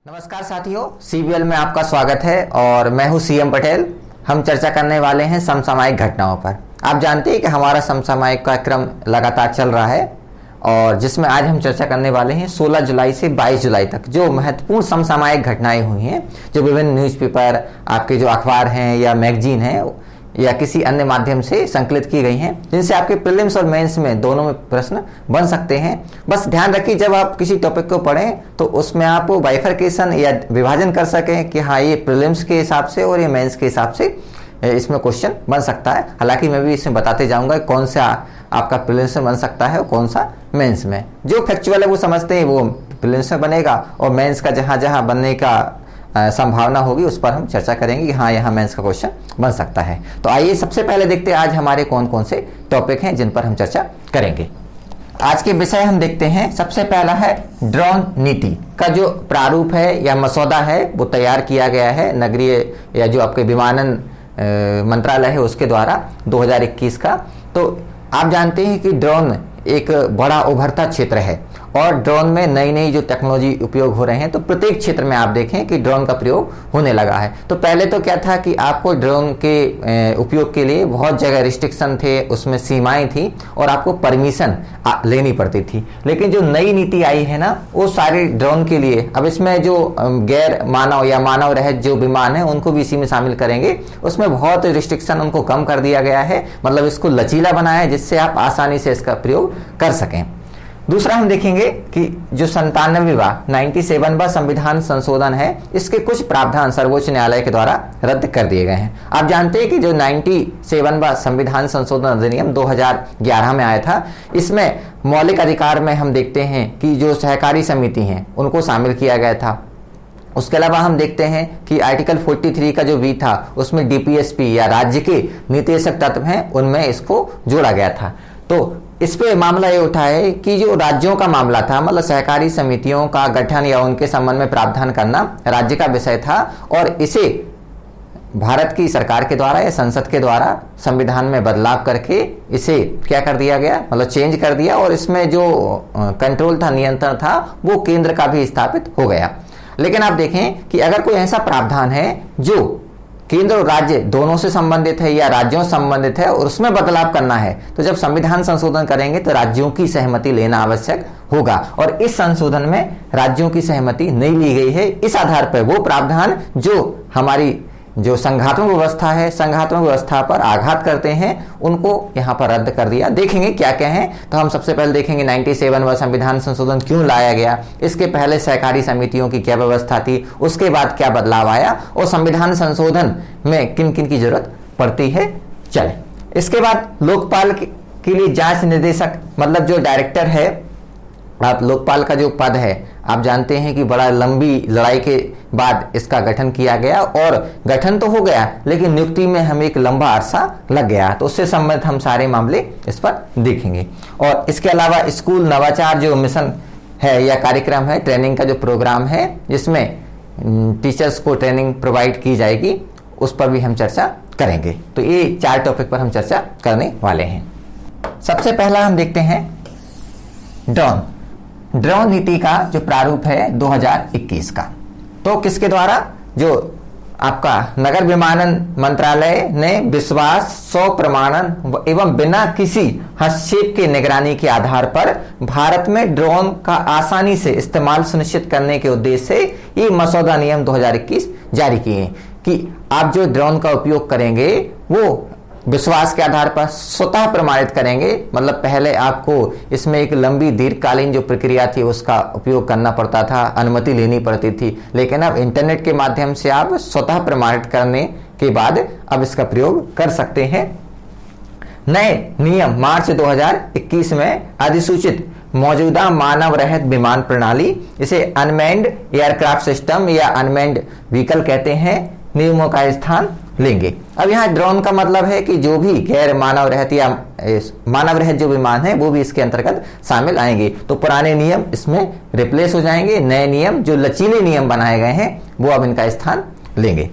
नमस्कार साथियों, सीबीएल में आपका स्वागत है और मैं हूं सीएम पटेल। हम चर्चा करने वाले हैं समसामयिक घटनाओं पर। आप जानते हैं कि हमारा समसामयिक का क्रम लगातार चल रहा है और जिसमें आज हम चर्चा करने वाले हैं 16 जुलाई से 22 जुलाई तक जो महत्वपूर्ण समसामयिक घटनाएं हुई हैं, जो विभिन्न न्यूज़पेपर, आपके जो अखबार हैं या मैगजीन हैं या किसी अन्य माध्यम से संकलित की गई हैं, जिनसे आपके प्रीलिम्स और मेंस में दोनों में प्रश्न बन सकते हैं। बस ध्यान रखिए, जब आप किसी टॉपिक को पढ़ें तो उसमें आप बाइफरकेशन या विभाजन कर सकें कि हाँ, ये प्रीलिम्स के हिसाब से और ये मेंस के हिसाब से इसमें क्वेश्चन बन सकता है। हालांकि मैं भी इसमें बताते जाऊंगा कौन सा आपका प्रीलिम्स में बन सकता है और कौन सा मेंस में। जो फैक्चुअल है वो समझते हैं वो प्रीलिम्स में बनेगा और मेंस का जहाँ जहाँ बनने का संभावना होगी उस पर हम चर्चा करेंगे कि हाँ, यहाँ मेंस का क्वेश्चन बन सकता है। तो आइए सबसे पहले देखते हैं आज हमारे कौन कौन से टॉपिक हैं जिन पर हम चर्चा करेंगे। आज के विषय हम देखते हैं। सबसे पहला है ड्रोन नीति का जो प्रारूप है या मसौदा है वो तैयार किया गया है नगरीय या जो आपके विमानन मंत्रालय है उसके द्वारा 2021 का। तो आप जानते हैं कि ड्रोन एक बड़ा उभरता क्षेत्र है और ड्रोन में नई नई जो टेक्नोलॉजी उपयोग हो रहे हैं, तो प्रत्येक क्षेत्र में आप देखें कि ड्रोन का प्रयोग होने लगा है। तो पहले तो क्या था कि आपको ड्रोन के उपयोग के लिए बहुत जगह रिस्ट्रिक्शन थे, उसमें सीमाएं थी और आपको परमिशन लेनी पड़ती थी। लेकिन जो नई नीति आई है ना, वो सारे ड्रोन के लिए अब इसमें जो गैर मानव या मानव रहित जो विमान है उनको भी इसी में शामिल करेंगे। उसमें बहुत रिस्ट्रिक्शन उनको कम कर दिया गया है, मतलब इसको लचीला बनाया है जिससे आप आसानी से इसका प्रयोग कर सकें। दूसरा हम देखेंगे कि जो 97वां संविधान संशोधन है, इसके कुछ प्रावधान सर्वोच्च न्यायालय के द्वारा रद्द कर दिए गए हैं। आप जानते हैं कि जो 97वां संविधान संशोधन अधिनियम 2011 में आया था, इसमें मौलिक अधिकार में हम देखते हैं कि जो सहकारी समिति हैं उनको शामिल किया गया था। उसके अलावा हम देखते हैं कि आर्टिकल 43 का जो बी था उसमें डीपीएसपी या राज्य के नीतिशक तत्व हैं उनमें इसको जोड़ा गया था। तो इस पे मामला ये उठा है कि जो राज्यों का मामला था, मतलब सहकारी समितियों का गठन या उनके संबंध में प्रावधान करना राज्य का विषय था और इसे भारत की सरकार के द्वारा या संसद के द्वारा संविधान में बदलाव करके इसे क्या कर दिया गया, मतलब चेंज कर दिया और इसमें जो कंट्रोल था, नियंत्रण था, वो केंद्र का भी स्थापित हो गया। लेकिन आप देखें कि अगर कोई ऐसा प्रावधान है जो केंद्र और राज्य दोनों से संबंधित है या राज्यों से संबंधित है और उसमें बदलाव करना है, तो जब संविधान संशोधन करेंगे तो राज्यों की सहमति लेना आवश्यक होगा और इस संशोधन में राज्यों की सहमति नहीं ली गई है। इस आधार पर वो प्रावधान जो हमारी जो संघात्मक व्यवस्था है, संघात्मक व्यवस्था पर आघात करते हैं, उनको यहाँ पर रद्द कर दिया। देखेंगे क्या क्या है। तो हम सबसे पहले देखेंगे 97वां संविधान संशोधन क्यों लाया गया, इसके पहले सहकारी समितियों की क्या व्यवस्था थी, उसके बाद क्या बदलाव आया और संविधान संशोधन में किन किन की जरूरत पड़ती है। चले, इसके बाद लोकपाल के लिए जांच निर्देशक, मतलब जो डायरेक्टर है, आप लोकपाल का जो पद है, आप जानते हैं कि बड़ा लंबी लड़ाई के बाद इसका गठन किया गया और गठन तो हो गया लेकिन नियुक्ति में हमें एक लंबा अरसा लग गया। तो उससे संबंधित हम सारे मामले इस पर देखेंगे। और इसके अलावा स्कूल नवाचार जो मिशन है या कार्यक्रम है, ट्रेनिंग का जो प्रोग्राम है जिसमें टीचर्स को ट्रेनिंग प्रोवाइड की जाएगी, उस पर भी हम चर्चा करेंगे। तो ये 4 टॉपिक पर हम चर्चा करने वाले हैं। सबसे पहला हम देखते हैं ड्रोन नीति का जो प्रारूप है 2021 का। तो किसके द्वारा, जो आपका नगर विमानन मंत्रालय ने विश्वास, 100 प्रमाणन एवं बिना किसी हस्तक्षेप के निगरानी के आधार पर भारत में ड्रोन का आसानी से इस्तेमाल सुनिश्चित करने के उद्देश्य से ये मसौदा नियम 2021 जारी किए कि आप जो ड्रोन का उपयोग करेंगे वो विश्वास के आधार पर स्वतः प्रमाणित करेंगे। मतलब पहले आपको इसमें एक लंबी दीर्घकालीन जो प्रक्रिया थी उसका उपयोग करना पड़ता था, अनुमति लेनी पड़ती थी, लेकिन अब इंटरनेट के माध्यम से आप स्वतः प्रमाणित करने के बाद अब इसका प्रयोग कर सकते हैं। नए नियम मार्च 2021 में अधिसूचित मौजूदा मानव रहित विमान प्रणाली, इसे अनमैन्ड एयरक्राफ्ट सिस्टम या अनमैन्ड व्हीकल कहते हैं, नियमों का स्थान लेंगे। अब यहाँ ड्रोन का मतलब है कि जो भी गैर मानव रहित या मानव रहित जो विमान है वो भी इसके अंतर्गत शामिल आएंगे। तो पुराने नियम इसमें रिप्लेस हो जाएंगे, नए नियम जो लचीले नियम बनाए गए हैं वो अब इनका स्थान लेंगे।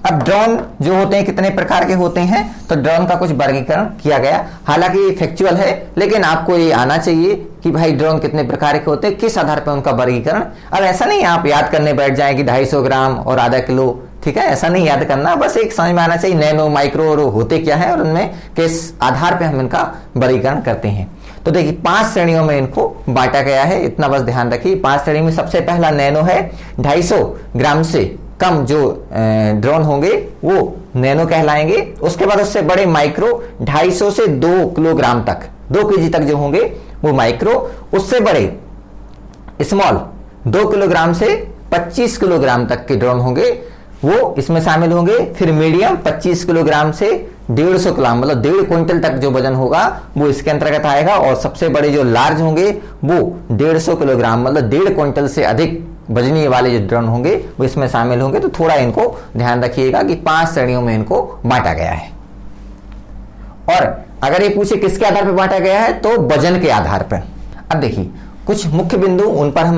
अब ड्रोन जो होते हैं कितने प्रकार के होते हैं, तो ड्रोन का कुछ वर्गीकरण किया गया। हालांकि ये फैक्चुअल है लेकिन आपको ये आना चाहिए कि भाई ड्रोन कितने प्रकार के होते हैं, किस आधार पर उनका वर्गीकरण। अब ऐसा नहीं आप याद करने बैठ जाएं कि 250 ग्राम और आधा किलो, ठीक है, ऐसा नहीं याद करना, बस एक समझ में आना चाहिए नैनो माइक्रो और होते क्या है और उनमें किस आधार पर हम इनका वर्गीकरण करते हैं। तो देखिए 5 श्रेणियों में इनको बांटा गया है, इतना बस ध्यान रखिए। 5 श्रेणी में सबसे पहला नैनो है, 250 ग्राम से कम जो ड्रोन होंगे वो नैनो कहलाएंगे। उसके बाद उससे बड़े माइक्रो, 250 से 2 किलोग्राम तक, 2 केजी तक जो होंगे वो माइक्रो। उससे बड़े स्मॉल 2 किलोग्राम से 25 किलोग्राम तक के ड्रोन होंगे वो इसमें शामिल होंगे। फिर मीडियम 25 किलोग्राम से 150 ग्राम मतलब 1.5 क्विंटल तक जो वजन होगा वो इसके अंतर्गत आएगा। और सबसे बड़े जो लार्ज होंगे वो 150 किलोग्राम मतलब 1.5 क्विंटल से अधिक वजनी वाले जो ड्रोन होंगे वो इसमें शामिल होंगे। तो थोड़ा इनको ध्यान रखिएगा कि 5 श्रेणियों में इनको बांटा गया है। और अगर ये पूछे किसके आधार पर बांटा गया है तो वजन के आधार पर। अब देखिए कुछ मुख्य बिंदु उन पर हम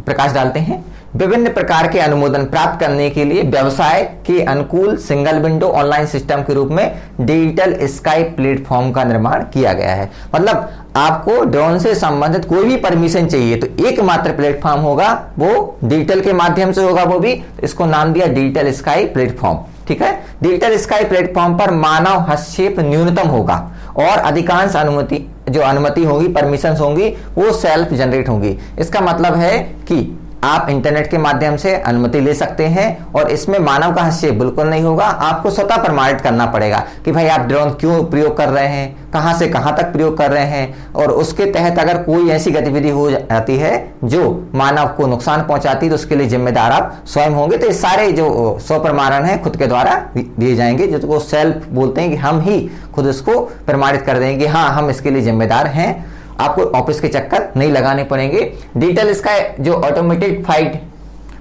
प्रकाश डालते हैं। विभिन्न प्रकार के अनुमोदन प्राप्त करने के लिए व्यवसाय के अनुकूल सिंगल विंडो ऑनलाइन सिस्टम के रूप में डिजिटल स्काई प्लेटफॉर्म का निर्माण किया गया है। मतलब आपको ड्रोन से संबंधित कोई भी परमिशन चाहिए तो एकमात्र प्लेटफॉर्म होगा, वो डिजिटल के माध्यम से होगा, वो भी इसको नाम दिया डिजिटल स्काई प्लेटफॉर्म। ठीक है, डिजिटल स्काई प्लेटफॉर्म पर मानव हस्तक्षेप न्यूनतम होगा और अधिकांश अनुमति होगी, परमिशंस होंगी, वो सेल्फ जनरेट होंगी। इसका मतलब है कि आप इंटरनेट के माध्यम से अनुमति ले सकते हैं और इसमें मानव का हस्तक्षेप बिल्कुल नहीं होगा। आपको स्वतः प्रमाणित करना पड़ेगा कि भाई आप ड्रोन क्यों प्रयोग कर रहे हैं, कहां से कहां तक प्रयोग कर रहे हैं, और उसके तहत अगर कोई ऐसी गतिविधि हो जाती है जो मानव को नुकसान पहुंचाती है तो उसके लिए जिम्मेदार आप स्वयं होंगे। तो ये सारे जो स्वप्रमाणन है खुद के द्वारा दिए जाएंगे, जिसको सेल्फ बोलते हैं कि हम ही खुद इसको प्रमाणित कर देंगे कि हाँ हम इसके लिए जिम्मेदार हैं। आपको ऑफिस के चक्कर नहीं लगाने पड़ेंगे। डिजिटल इसका जो ऑटोमेटेड फाइट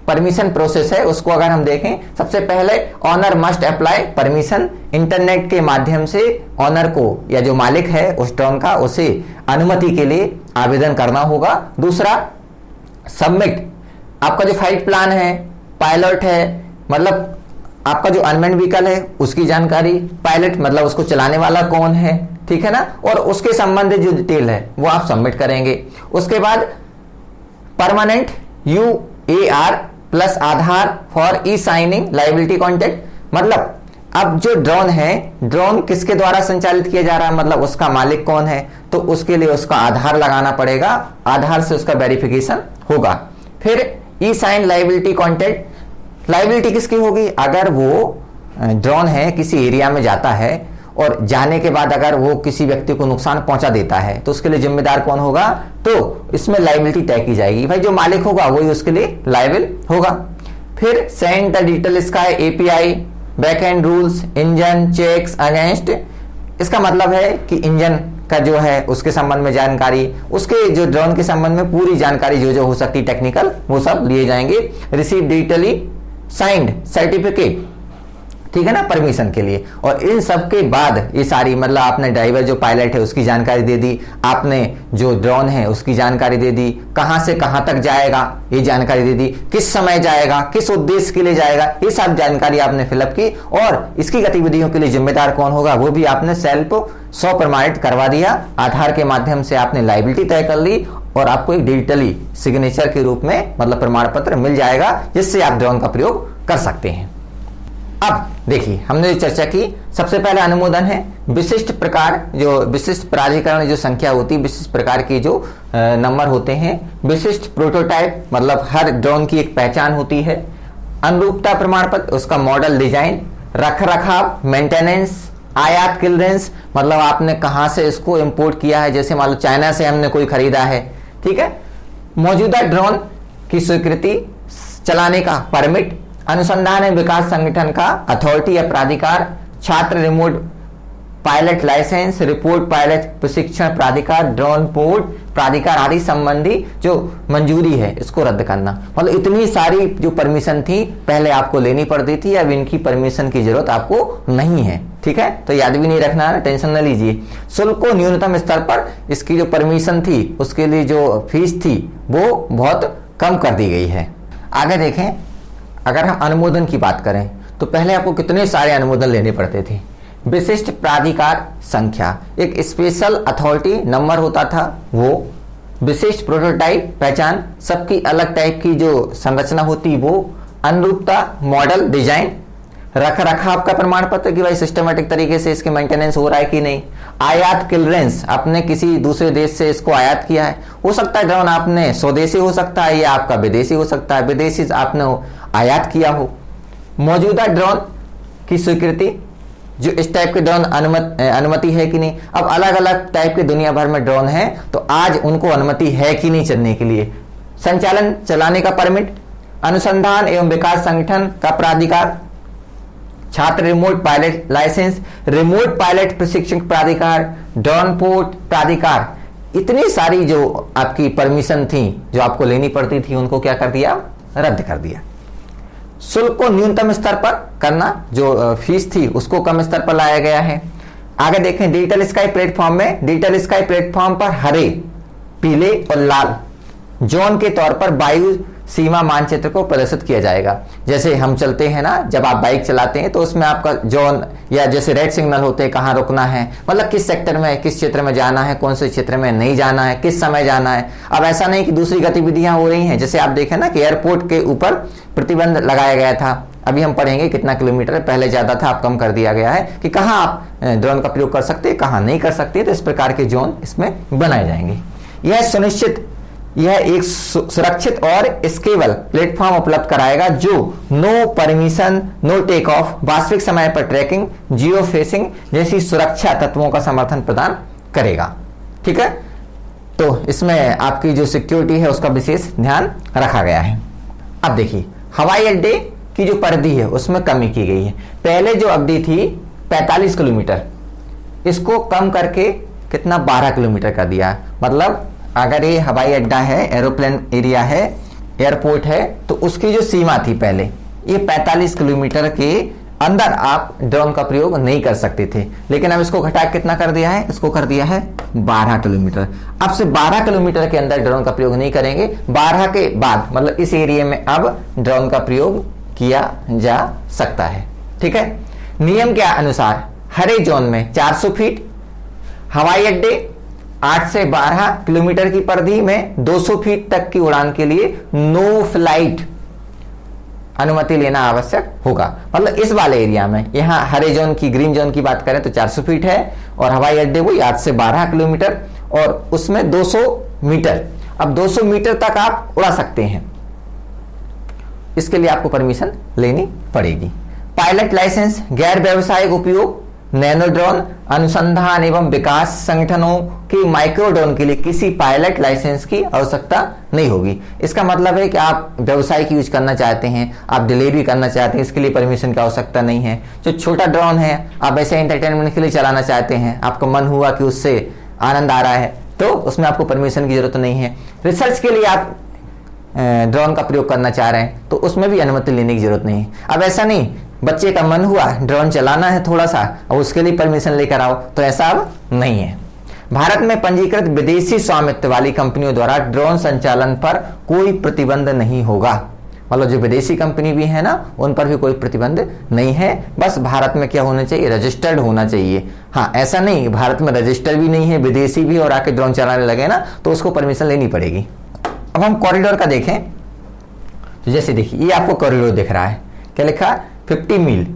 परमिशन प्रोसेस है उसको अगर हम देखें, सबसे पहले owner must apply permission. Internet के माध्यम से ऑनर को या जो मालिक है उस ड्रोन का उसे अनुमति के लिए आवेदन करना होगा। दूसरा सबमिट, आपका जो फाइट प्लान है, पायलट है मतलब आपका जो अनमैन्ड व्हीकल है उसकी जानकारी, पायलट मतलब उसको चलाने वाला कौन है, ठीक है ना, और उसके संबंधित जो डिटेल है वो आप सबमिट करेंगे। उसके बाद permanent UAR plus Aadhaar for e signing liability contact. मतलब अब जो ड्रोन है, ड्रोन किसके द्वारा संचालित किया जा रहा है, मतलब उसका मालिक कौन है, तो उसके लिए उसका आधार लगाना पड़ेगा, आधार से उसका वेरिफिकेशन होगा। फिर ई साइन लाइबिलिटी कॉन्टेक्ट, लाइबिलिटी किसकी होगी, अगर वो ड्रोन है किसी एरिया में जाता है और जाने के बाद अगर वो किसी व्यक्ति को नुकसान पहुंचा देता है तो उसके लिए जिम्मेदार कौन होगा, तो इसमें लाइबिलिटी तय की जाएगी। भाई जो मालिक होगा वही उसके लिए लायबल होगा। फिर send the digital sky API backend rules engine checks against, इसका मतलब है कि इंजन का जो है उसके संबंध में जानकारी, उसके जो ड्रोन के संबंध में पूरी जानकारी जो जो हो सकती है टेक्निकल वो सब लिए जाएंगे। रिसीव डिजिटली साइंड सर्टिफिकेट, ठीक है ना, परमिशन के लिए। और इन सब के बाद ये सारी मतलब आपने ड्राइवर जो पायलट है उसकी जानकारी दे दी, आपने जो ड्रोन है उसकी जानकारी दे दी, कहां से कहां तक जाएगा ये जानकारी दे दी, किस समय जाएगा, किस उद्देश्य के लिए जाएगा, ये सब जानकारी आपने फिलअप की। और इसकी गतिविधियों के लिए जिम्मेदार कौन होगा वो भी आपने सेल्फ स्वप्रमाणित करवा दिया। आधार के माध्यम से आपने लायबिलिटी तय कर ली और आपको एक डिजिटली सिग्नेचर के रूप में मतलब प्रमाण पत्र मिल जाएगा जिससे आप ड्रोन का प्रयोग कर सकते हैं। अब देखिए हमने जो चर्चा की, सबसे पहले अनुमोदन है विशिष्ट प्रकार, जो विशिष्ट प्राधिकरण जो संख्या होती है, विशिष्ट प्रकार की जो नंबर होते हैं। विशिष्ट प्रोटोटाइप मतलब हर ड्रोन की एक पहचान होती है। अनुरूपता प्रमाण पत्र, उसका मॉडल डिजाइन, रख रखाव मेंटेनेंस, आयात क्लियरेंस मतलब आपने कहां से इसको इंपोर्ट किया है, जैसे मान लो चाइना से हमने कोई खरीदा है, ठीक है। मौजूदा ड्रोन की स्वीकृति, चलाने का परमिट, अनुसंधान एवं विकास संगठन का अथॉरिटी या प्राधिकार, छात्र remote pilot licence, report pilot प्रशिक्षण प्राधिकार, ड्रोन पोर्ट प्राधिकार आदि संबंधी जो मंजूरी है इसको रद्द करना। मतलब इतनी सारी जो परमिशन थी पहले आपको लेनी पड़ती थी, अब इनकी परमिशन की जरूरत आपको नहीं है, ठीक है। तो याद भी नहीं रखना है, टेंशन न लीजिए। शुल्क को न्यूनतम स्तर पर, इसकी जो परमिशन थी उसके लिए जो फीस थी वो बहुत कम कर दी गई है। आगे देखें, अगर हम अनुमोदन की बात करें तो पहले आपको कितने सारे अनुमोदन लेने पड़ते थे। विशिष्ट प्राधिकार संख्या, एक स्पेशल अथॉरिटी नंबर होता था वो। विशिष्ट प्रोटोटाइप पहचान, सबकी अलग टाइप की जो संरचना होती वो, अनुरूपता मॉडल डिजाइन, रख रखाव का प्रमाण पत्र कि भाई सिस्टमेटिक तरीके से इसके मेंटेनेंस हो रहा है कि नहीं, आयात क्लियरेंस, आपने किसी दूसरे देश से इसको आयात किया है, हो सकता है ड्रोन आपने स्वदेशी हो सकता है या आपका विदेशी हो सकता है, विदेशी आपने आयात किया हो, मौजूदा ड्रोन की स्वीकृति, जो इस टाइप के ड्रोन अनुमति है कि नहीं। अब अलग अलग टाइप के दुनिया भर में ड्रोन है, तो आज उनको अनुमति है कि नहीं चलने के लिए, संचालन चलाने का परमिट, अनुसंधान एवं विकास संगठन का प्राधिकार, छात्र remote pilot licence, remote pilot प्रशिक्षण प्राधिकार, ड्रोन पोर्ट प्राधिकार, इतनी सारी जो आपकी परमिशन थी जो आपको लेनी पड़ती थी उनको क्या कर दिया, रद्द कर दिया। शुल्क को न्यूनतम स्तर पर करना, जो फीस थी उसको कम स्तर पर लाया गया है। आगे देखें, डिजिटल स्काई प्लेटफॉर्म में, डिजिटल स्काई प्लेटफॉर्म पर हरे, पीले और लाल जोन के तौर पर वायु सीमा मानचित्र को प्रदर्शित किया जाएगा। जैसे हम चलते हैं ना, जब आप बाइक चलाते हैं तो उसमें आपका जोन या जैसे रेड सिग्नल होते हैं, कहाँ रुकना है, मतलब किस सेक्टर में, किस क्षेत्र में जाना है, कौन से क्षेत्र में नहीं जाना है, किस समय जाना है। अब ऐसा नहीं कि दूसरी गतिविधियां हो रही हैं, जैसे आप देखें ना कि एयरपोर्ट के ऊपर प्रतिबंध लगाया गया था, अभी हम पढ़ेंगे कितना किलोमीटर पहले ज्यादा था, अब कम कर दिया गया है कि कहाँ आप ड्रोन का प्रयोग कर सकते हैं, कहाँ नहीं कर सकते। तो इस प्रकार के जोन इसमें बनाए जाएंगे। यह एक सुरक्षित और स्केलेबल प्लेटफॉर्म उपलब्ध कराएगा जो no permission, no take off, वास्तविक समय पर ट्रैकिंग, जियो फेसिंग जैसी सुरक्षा तत्वों का समर्थन प्रदान करेगा। ठीक है, तो इसमें आपकी जो सिक्योरिटी है उसका विशेष ध्यान रखा गया है। अब देखिए, हवाई अड्डे की जो परिधि है उसमें कमी की गई है। पहले जो अवधि थी 45 किलोमीटर, इसको कम करके कितना, 12 किलोमीटर कर दिया। मतलब अगर ये हवाई अड्डा है, एरोप्लेन एरिया है, एयरपोर्ट है, तो उसकी जो सीमा थी पहले, ये 45 किलोमीटर के अंदर आप ड्रोन का प्रयोग नहीं कर सकते थे, लेकिन अब इसको घटा कितना कर दिया है, इसको कर दिया है 12 किलोमीटर। अब से 12 किलोमीटर के अंदर ड्रोन का प्रयोग नहीं करेंगे, 12 के बाद मतलब इस एरिया में अब ड्रोन का प्रयोग किया जा सकता है। ठीक है, नियम के अनुसार हरे जोन में 400 फीट, हवाई अड्डे 8 से 12 किलोमीटर की परिधि में 200 फीट तक की उड़ान के लिए नो फ्लाइट अनुमति लेना आवश्यक होगा। मतलब इस वाले एरिया में, यहां हरे जोन की, ग्रीन जोन की बात करें तो 400 फीट है, और हवाई अड्डे वो 8 से 12 किलोमीटर, और उसमें 200 मीटर। अब 200 मीटर तक आप उड़ा सकते हैं, इसके लिए आपको परमिशन लेनी पड़ेगी। पायलट लाइसेंस, गैर व्यावसायिक उपयोग, नैनो ड्रोन, अनुसंधान एवं विकास संगठनों के माइक्रो ड्रोन के लिए किसी पायलट लाइसेंस की आवश्यकता नहीं होगी। इसका मतलब है कि आप व्यवसायिक यूज करना चाहते हैं, आप डिलीवरी करना चाहते हैं, इसके लिए परमिशन की आवश्यकता नहीं है। जो छोटा ड्रोन है, आप ऐसे एंटरटेनमेंट के लिए चलाना चाहते हैं, आपको मन हुआ कि उससे आनंद आ रहा है, तो उसमें आपको परमिशन की जरूरत नहीं है। रिसर्च के लिए आप ड्रोन का प्रयोग करना चाह रहे हैं तो उसमें भी अनुमति लेने की जरूरत नहीं है। अब ऐसा नहीं, बच्चे का मन हुआ ड्रोन चलाना है थोड़ा सा, और उसके लिए परमिशन लेकर आओ, तो ऐसा अब नहीं है। भारत में पंजीकृत विदेशी स्वामित्व वाली कंपनियों द्वारा ड्रोन संचालन पर कोई प्रतिबंध नहीं होगा। मतलब जो विदेशी कंपनी भी है ना, उन पर भी कोई प्रतिबंध नहीं है। बस भारत में क्या होना चाहिए, रजिस्टर्ड होना चाहिए। हाँ, ऐसा नहीं भारत में रजिस्टर्ड भी नहीं है, विदेशी भी और आके ड्रोन चलाने लगे ना, तो उसको परमिशन लेनी पड़ेगी। अब हम कॉरिडोर का देखें, तो जैसे देखिए ये आपको कॉरिडोर दिख रहा है, क्या लिखा, 50 मील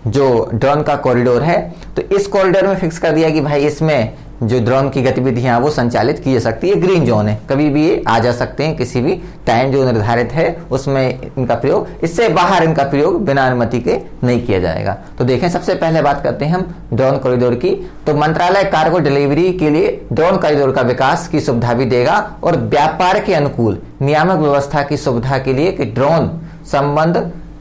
जो ड्रोन का कॉरिडोर है। तो इस कॉरिडोर में फिक्स कर दिया कि भाई इसमें जो ड्रोन की गतिविधियां वो संचालित की जा सकती है। ग्रीन जोन है, कभी भी ये आ जा सकते हैं, किसी भी टाइम जो निर्धारित है उसमें इनका प्रयोग, इससे बाहर इनका प्रयोग बिना अनुमति के नहीं किया जाएगा। तो देखें, सबसे पहले बात करते हैं हम ड्रोन कॉरिडोर की। तो मंत्रालय कार्गो डिलीवरी के लिए ड्रोन कॉरिडोर का विकास की सुविधा भी देगा, और व्यापार के अनुकूल नियामक व्यवस्था की सुविधा के लिए कि ड्रोन संबंध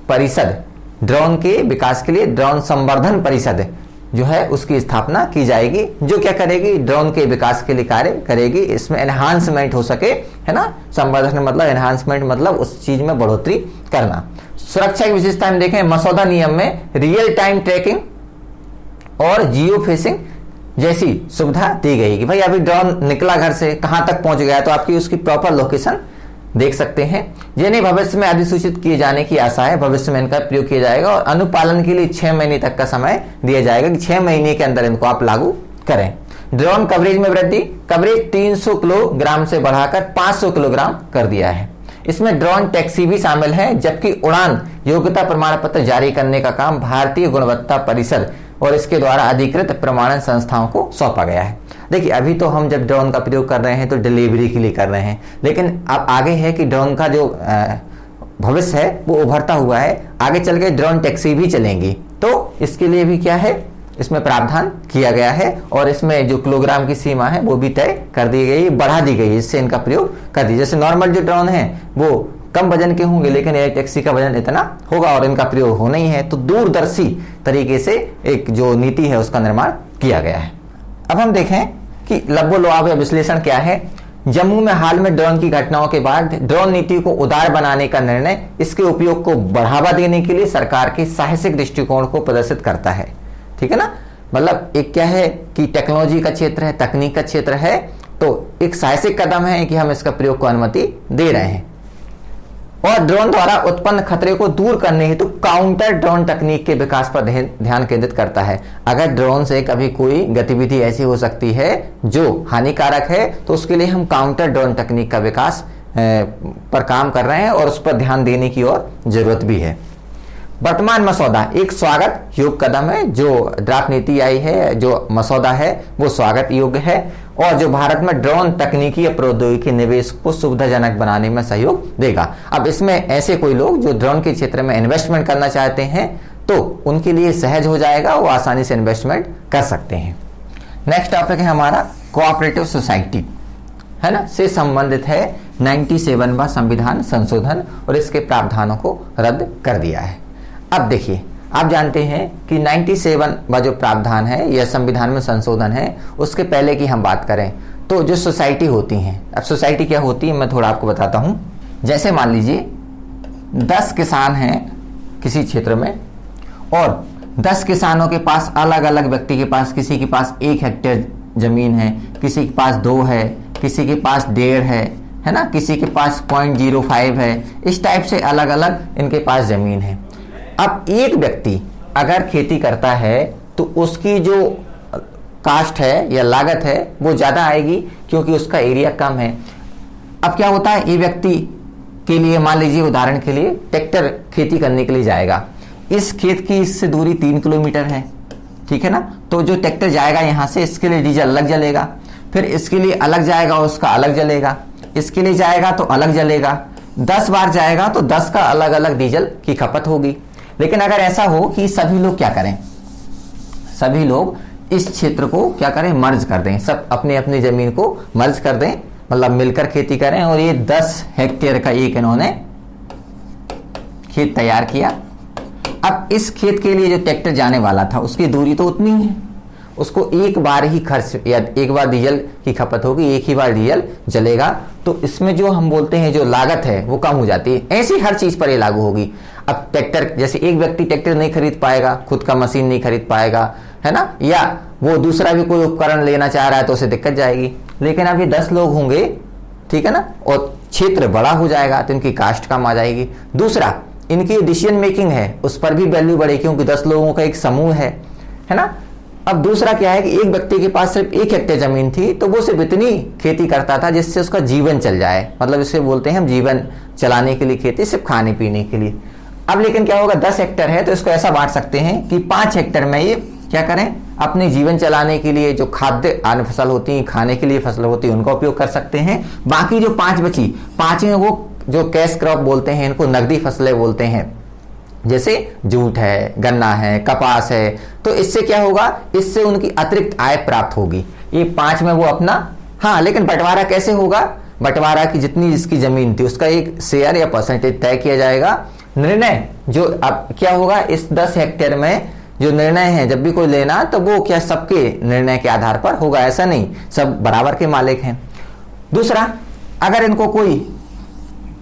परिषद, ड्रोन के विकास के लिए ड्रोन संवर्धन परिषद जो है उसकी स्थापना की जाएगी, जो क्या करेगी, ड्रोन के विकास के लिए कार्य करेगी, इसमें एनहांसमेंट हो सके, है ना। संवर्धन मतलब एनहांसमेंट, मतलब उस चीज में बढ़ोतरी करना। सुरक्षा की विशेषता में देखें, मसौदा नियम में रियल टाइम ट्रैकिंग और जियो फेसिंग जैसी सुविधा दी गई कि भाई अभी ड्रोन निकला घर से, कहां तक पहुंच गया, तो आपकी उसकी प्रॉपर लोकेशन देख सकते हैं। जिन्हें भविष्य में अधिसूचित किए जाने की आशा है, भविष्य में इनका प्रयोग किया जाएगा, और अनुपालन के लिए 6 महीने तक का समय दिया जाएगा कि 6 महीने के अंदर इनको आप लागू करें। ड्रोन कवरेज में वृद्धि, कवरेज 300 किलोग्राम से बढ़ाकर 500 किलोग्राम कर दिया है। इसमें ड्रोन टैक्सी भी शामिल है, जबकि उड़ान योग्यता प्रमाण पत्र जारी करने का काम भारतीय गुणवत्ता परिषद और इसके द्वारा अधिकृत प्रमाणन संस्थाओं को सौंपा गया है। देखिए, अभी तो हम जब ड्रोन का प्रयोग कर रहे हैं तो डिलीवरी के लिए कर रहे हैं, लेकिन अब आगे है कि ड्रोन का जो भविष्य है वो उभरता हुआ है, आगे चल के ड्रोन टैक्सी भी चलेंगी, तो इसके लिए भी क्या है, इसमें प्रावधान किया गया है और इसमें जो किलोग्राम की सीमा है वो भी तय कर दी गई, बढ़ा दी गई, इससे इनका प्रयोग कर दी। जैसे नॉर्मल जो ड्रोन है वो कम वजन के होंगे, लेकिन एयर टैक्सी का वजन इतना होगा और इनका प्रयोग होना ही है, तो दूरदर्शी तरीके से एक जो नीति है उसका निर्माण किया गया है। अब हम देखें कि लब्बो-लुआब या विश्लेषण क्या है। जम्मू में हाल में ड्रोन की घटनाओं के बाद ड्रोन नीति को उदार बनाने का निर्णय इसके उपयोग को बढ़ावा देने के लिए सरकार के साहसिक दृष्टिकोण को प्रदर्शित करता है। ठीक है ना, मतलब एक क्या है कि टेक्नोलॉजी का क्षेत्र है, तकनीक का क्षेत्र है, तो एक साहसिक कदम है कि हम इसका प्रयोग को अनुमति दे रहे हैं। और ड्रोन द्वारा उत्पन्न खतरे को दूर करने हेतु काउंटर ड्रोन तकनीक के विकास पर ध्यान केंद्रित करता है। अगर ड्रोन से कभी कोई गतिविधि ऐसी हो सकती है जो हानिकारक है, तो उसके लिए हम काउंटर ड्रोन तकनीक का विकास पर काम कर रहे हैं और उस पर ध्यान देने की और जरूरत भी है। वर्तमान मसौदा एक स्वागत योग्य कदम है, जो ड्राफ्ट नीति आई है, जो मसौदा है वो स्वागत योग्य है और जो भारत में ड्रोन तकनीकी या प्रौद्योगिकी निवेश को सुविधाजनक बनाने में सहयोग देगा। अब इसमें ऐसे कोई लोग जो ड्रोन के क्षेत्र में इन्वेस्टमेंट करना चाहते हैं तो उनके लिए सहज हो जाएगा, वो आसानी से इन्वेस्टमेंट कर सकते हैं। नेक्स्ट टॉपिक है हमारा कोऑपरेटिव सोसाइटी, है ना, से संबंधित है 97वां संविधान संशोधन और इसके प्रावधानों को रद्द कर दिया है। अब देखिए, आप जानते हैं कि 97वां जो प्रावधान है यह संविधान में संशोधन है, उसके पहले की हम बात करें तो जो सोसाइटी होती हैं, अब सोसाइटी क्या होती है मैं थोड़ा आपको बताता हूं। जैसे मान लीजिए 10 किसान हैं किसी क्षेत्र में और 10 किसानों के पास अलग अलग व्यक्ति के पास, किसी के पास 1 हेक्टेयर जमीन है, किसी के पास 2 है, किसी के पास 1.5 है ना, किसी के पास 0.05 है, इस टाइप से अलग अलग इनके पास जमीन है। अब एक व्यक्ति अगर खेती करता है तो उसकी जो कास्ट है या लागत है वो ज़्यादा आएगी क्योंकि उसका एरिया कम है। अब क्या होता है, ये व्यक्ति के लिए मान लीजिए उदाहरण के लिए ट्रैक्टर खेती करने के लिए जाएगा, इस खेत की इससे दूरी 3 किलोमीटर है, ठीक है ना, तो जो ट्रैक्टर जाएगा यहाँ से इसके लिए डीजल अलग जलेगा, फिर इसके लिए अलग जाएगा उसका अलग जलेगा, इसके लिए जाएगा तो अलग जलेगा, 10 बार जाएगा तो 10 का अलग अलग डीजल की खपत होगी। लेकिन अगर ऐसा हो कि सभी लोग क्या करें, सभी लोग इस क्षेत्र को क्या करें, मर्ज कर दें, सब अपनी अपनी जमीन को मर्ज कर दें, मतलब मिलकर खेती करें और ये 10 हेक्टेयर का एक इन्होंने खेत तैयार किया। अब इस खेत के लिए जो ट्रैक्टर जाने वाला था उसकी दूरी तो उतनी है, उसको एक बार ही खर्च या एक बार डीजल की खपत होगी, एक ही बार डीजल जलेगा, तो इसमें जो हम बोलते हैं जो लागत है वो कम हो जाती है। ऐसी हर चीज पर ये लागू होगी। अब ट्रैक्टर, जैसे एक व्यक्ति ट्रैक्टर नहीं खरीद पाएगा, खुद का मशीन नहीं खरीद पाएगा, है ना, या वो दूसरा भी कोई उपकरण लेना चाह रहा है तो उसे दिक्कत जाएगी। लेकिन अभी 10 लोग होंगे, ठीक है ना, और क्षेत्र बड़ा हो जाएगा तो इनकी कास्ट कम आ जाएगी। दूसरा, इनकी डिसीजन मेकिंग है उस पर भी वैल्यू बढ़ेगी क्योंकि 10 लोगों का एक समूह है ना। अब दूसरा क्या है कि एक व्यक्ति के पास सिर्फ 1 हेक्टेयर जमीन थी तो वो सिर्फ इतनी खेती करता था जिससे उसका जीवन चल जाए, मतलब इसे बोलते हैं हम जीवन चलाने के लिए खेती, सिर्फ खाने पीने के लिए। अब लेकिन क्या होगा, 10 हेक्टेयर है तो इसको ऐसा बांट सकते हैं कि 5 हेक्टेयर में ये क्या करें, अपने जीवन चलाने के लिए जो खाद्य अन्न फसल होती है, खाने के लिए फसल होती है, उनका उपयोग कर सकते हैं। बाकी जो 5 बची, 5 में वो जो कैश क्रॉप बोलते हैं, इनको नकदी फसलें बोलते हैं, जैसे जूट है, गन्ना है, कपास है, तो इससे क्या होगा, इससे उनकी अतिरिक्त आय प्राप्त होगी। ये 5 में वो अपना, हाँ, लेकिन बंटवारा कैसे होगा, बंटवारा की जितनी जिसकी जमीन थी उसका एक शेयर या परसेंटेज तय किया जाएगा। निर्णय जो अब क्या होगा, इस 10 हेक्टेयर में जो निर्णय है जब भी कोई लेना तो वो क्या सबके निर्णय के आधार पर होगा, ऐसा नहीं, सब बराबर के मालिक हैं। दूसरा, अगर इनको कोई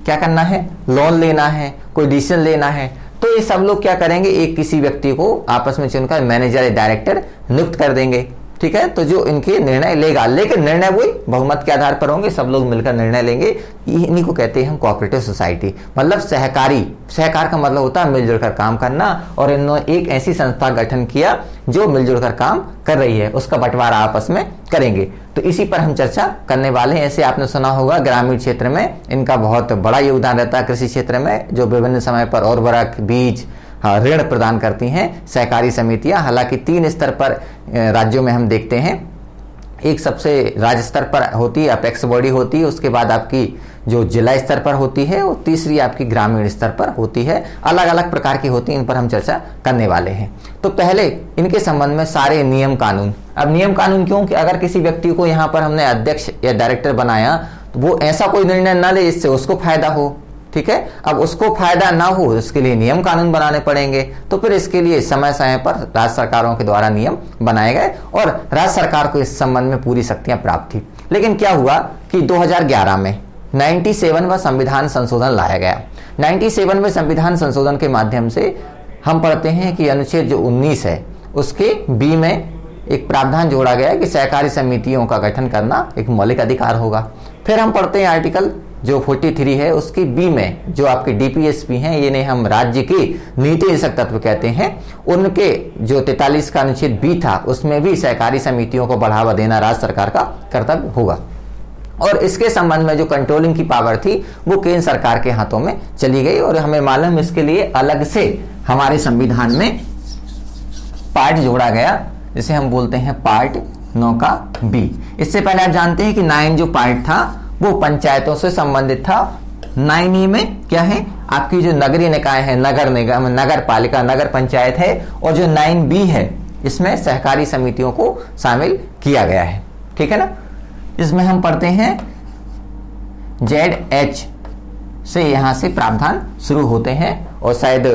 क्या करना है, लोन लेना है, कोई डिसीजन लेना है, तो ये सब लोग क्या करेंगे, एक किसी व्यक्ति को आपस में चुनकर मैनेजर या डायरेक्टर नियुक्त कर देंगे, ठीक है। तो जो इनके निर्णय लेगा, लेकिन निर्णय वही बहुमत के आधार पर होंगे, सब लोग मिलकर निर्णय लेंगे। इन्हीं को कहते हैं हम कोऑपरेटिव सोसाइटी, मतलब सहकारी। सहकार का मतलब होता है मिलजुल कर काम करना, और इन्होंने एक ऐसी संस्था गठन किया जो मिलजुल कर काम कर रही है, उसका बंटवारा आपस में करेंगे। तो इसी पर हम चर्चा करने वाले हैं। ऐसे आपने सुना होगा ग्रामीण क्षेत्र में इनका बहुत बड़ा योगदान रहता है, कृषि क्षेत्र में, जो विभिन्न समय पर उर्वरक, बीज, ऋण प्रदान करती हैं सहकारी समितियां। हालांकि 3 स्तर पर राज्यों में हम देखते हैं। एक सबसे राज्य स्तर पर होती है, अपेक्स बॉडी होती है, उसके बाद आपकी जो जिला स्तर पर होती है, और तीसरी आपकी ग्रामीण स्तर पर होती है। अलग अलग प्रकार की होती है, इन पर हम चर्चा करने वाले हैं। तो पहले इनके संबंध में सारे नियम कानून। अब नियम कानून क्यों? कि अगर किसी व्यक्ति को यहाँ पर हमने अध्यक्ष या डायरेक्टर बनाया तो वो ऐसा कोई निर्णय ना ले जिससे उसको फायदा हो, ठीक है। अब उसको फायदा ना हो, इसके लिए नियम कानून बनाने पड़ेंगे। तो फिर इसके लिए समय समय पर राज्य सरकारों के द्वारा नियम बनाए गए, और राज्य सरकार को इस संबंध में पूरी शक्तियां प्राप्त थी। लेकिन क्या हुआ कि 2011 में 97वां संविधान संशोधन लाया गया। 97वें संविधान संशोधन के माध्यम से हम पढ़ते हैं कि अनुच्छेद जो 19 है उसके बी में एक प्रावधान जोड़ा गया कि सहकारी समितियों का गठन करना एक मौलिक अधिकार होगा। फिर हम पढ़ते हैं आर्टिकल जो 43 है उसकी बी में जो आपके डीपीएसपी हैं, ये नहीं हम राज्य के नीति निदेशक तत्व कहते हैं, उनके जो 43 का अनुच्छेद बी था उसमें भी सहकारी समितियों को बढ़ावा देना राज्य सरकार का कर्तव्य होगा। और इसके संबंध में जो कंट्रोलिंग की पावर थी वो केंद्र सरकार के हाथों में चली गई। और हमें मालूम इसके लिए अलग से हमारे संविधान में पार्ट जोड़ा गया, जिसे हम बोलते हैं पार्ट 9 का बी। इससे पहले आप जानते हैं कि 9 जो पार्ट था वो पंचायतों से संबंधित था। 9E में क्या है, आपकी जो नगरीय निकाय है, नगर निगम, नगर पालिका, नगर पंचायत है, और जो 9B है इसमें सहकारी समितियों को शामिल किया गया है, ठीक है ना। इसमें हम पढ़ते हैं ZH से यहां से प्रावधान शुरू होते हैं, और शायद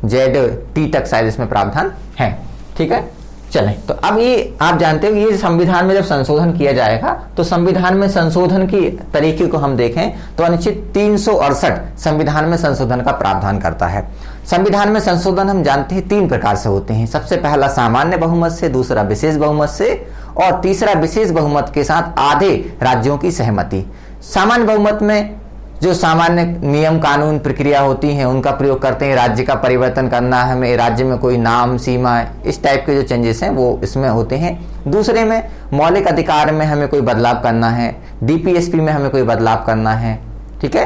ZT तक शायद इसमें प्रावधान है, ठीक है। चलें, तो अब ये आप जानते हो ये संविधान में जब संशोधन किया जाएगा तो संविधान में संशोधन की तरीके को हम देखें तो अनुच्छेद 368 संविधान में संशोधन का प्रावधान करता है। संविधान में संशोधन हम जानते हैं 3 प्रकार से होते हैं। सबसे पहला सामान्य बहुमत से, दूसरा विशेष बहुमत से, और तीसरा विशेष बहुमत के साथ आधे राज्यों की सहमति। सामान्य बहुमत में जो सामान्य नियम कानून प्रक्रिया होती हैं उनका प्रयोग करते हैं। राज्य का परिवर्तन करना, हमें राज्य में कोई नाम, सीमा, इस टाइप के जो चेंजेस हैं वो इसमें होते हैं। दूसरे में मौलिक अधिकार में हमें कोई बदलाव करना है, डीपीएसपी में हमें कोई बदलाव करना है, ठीक है।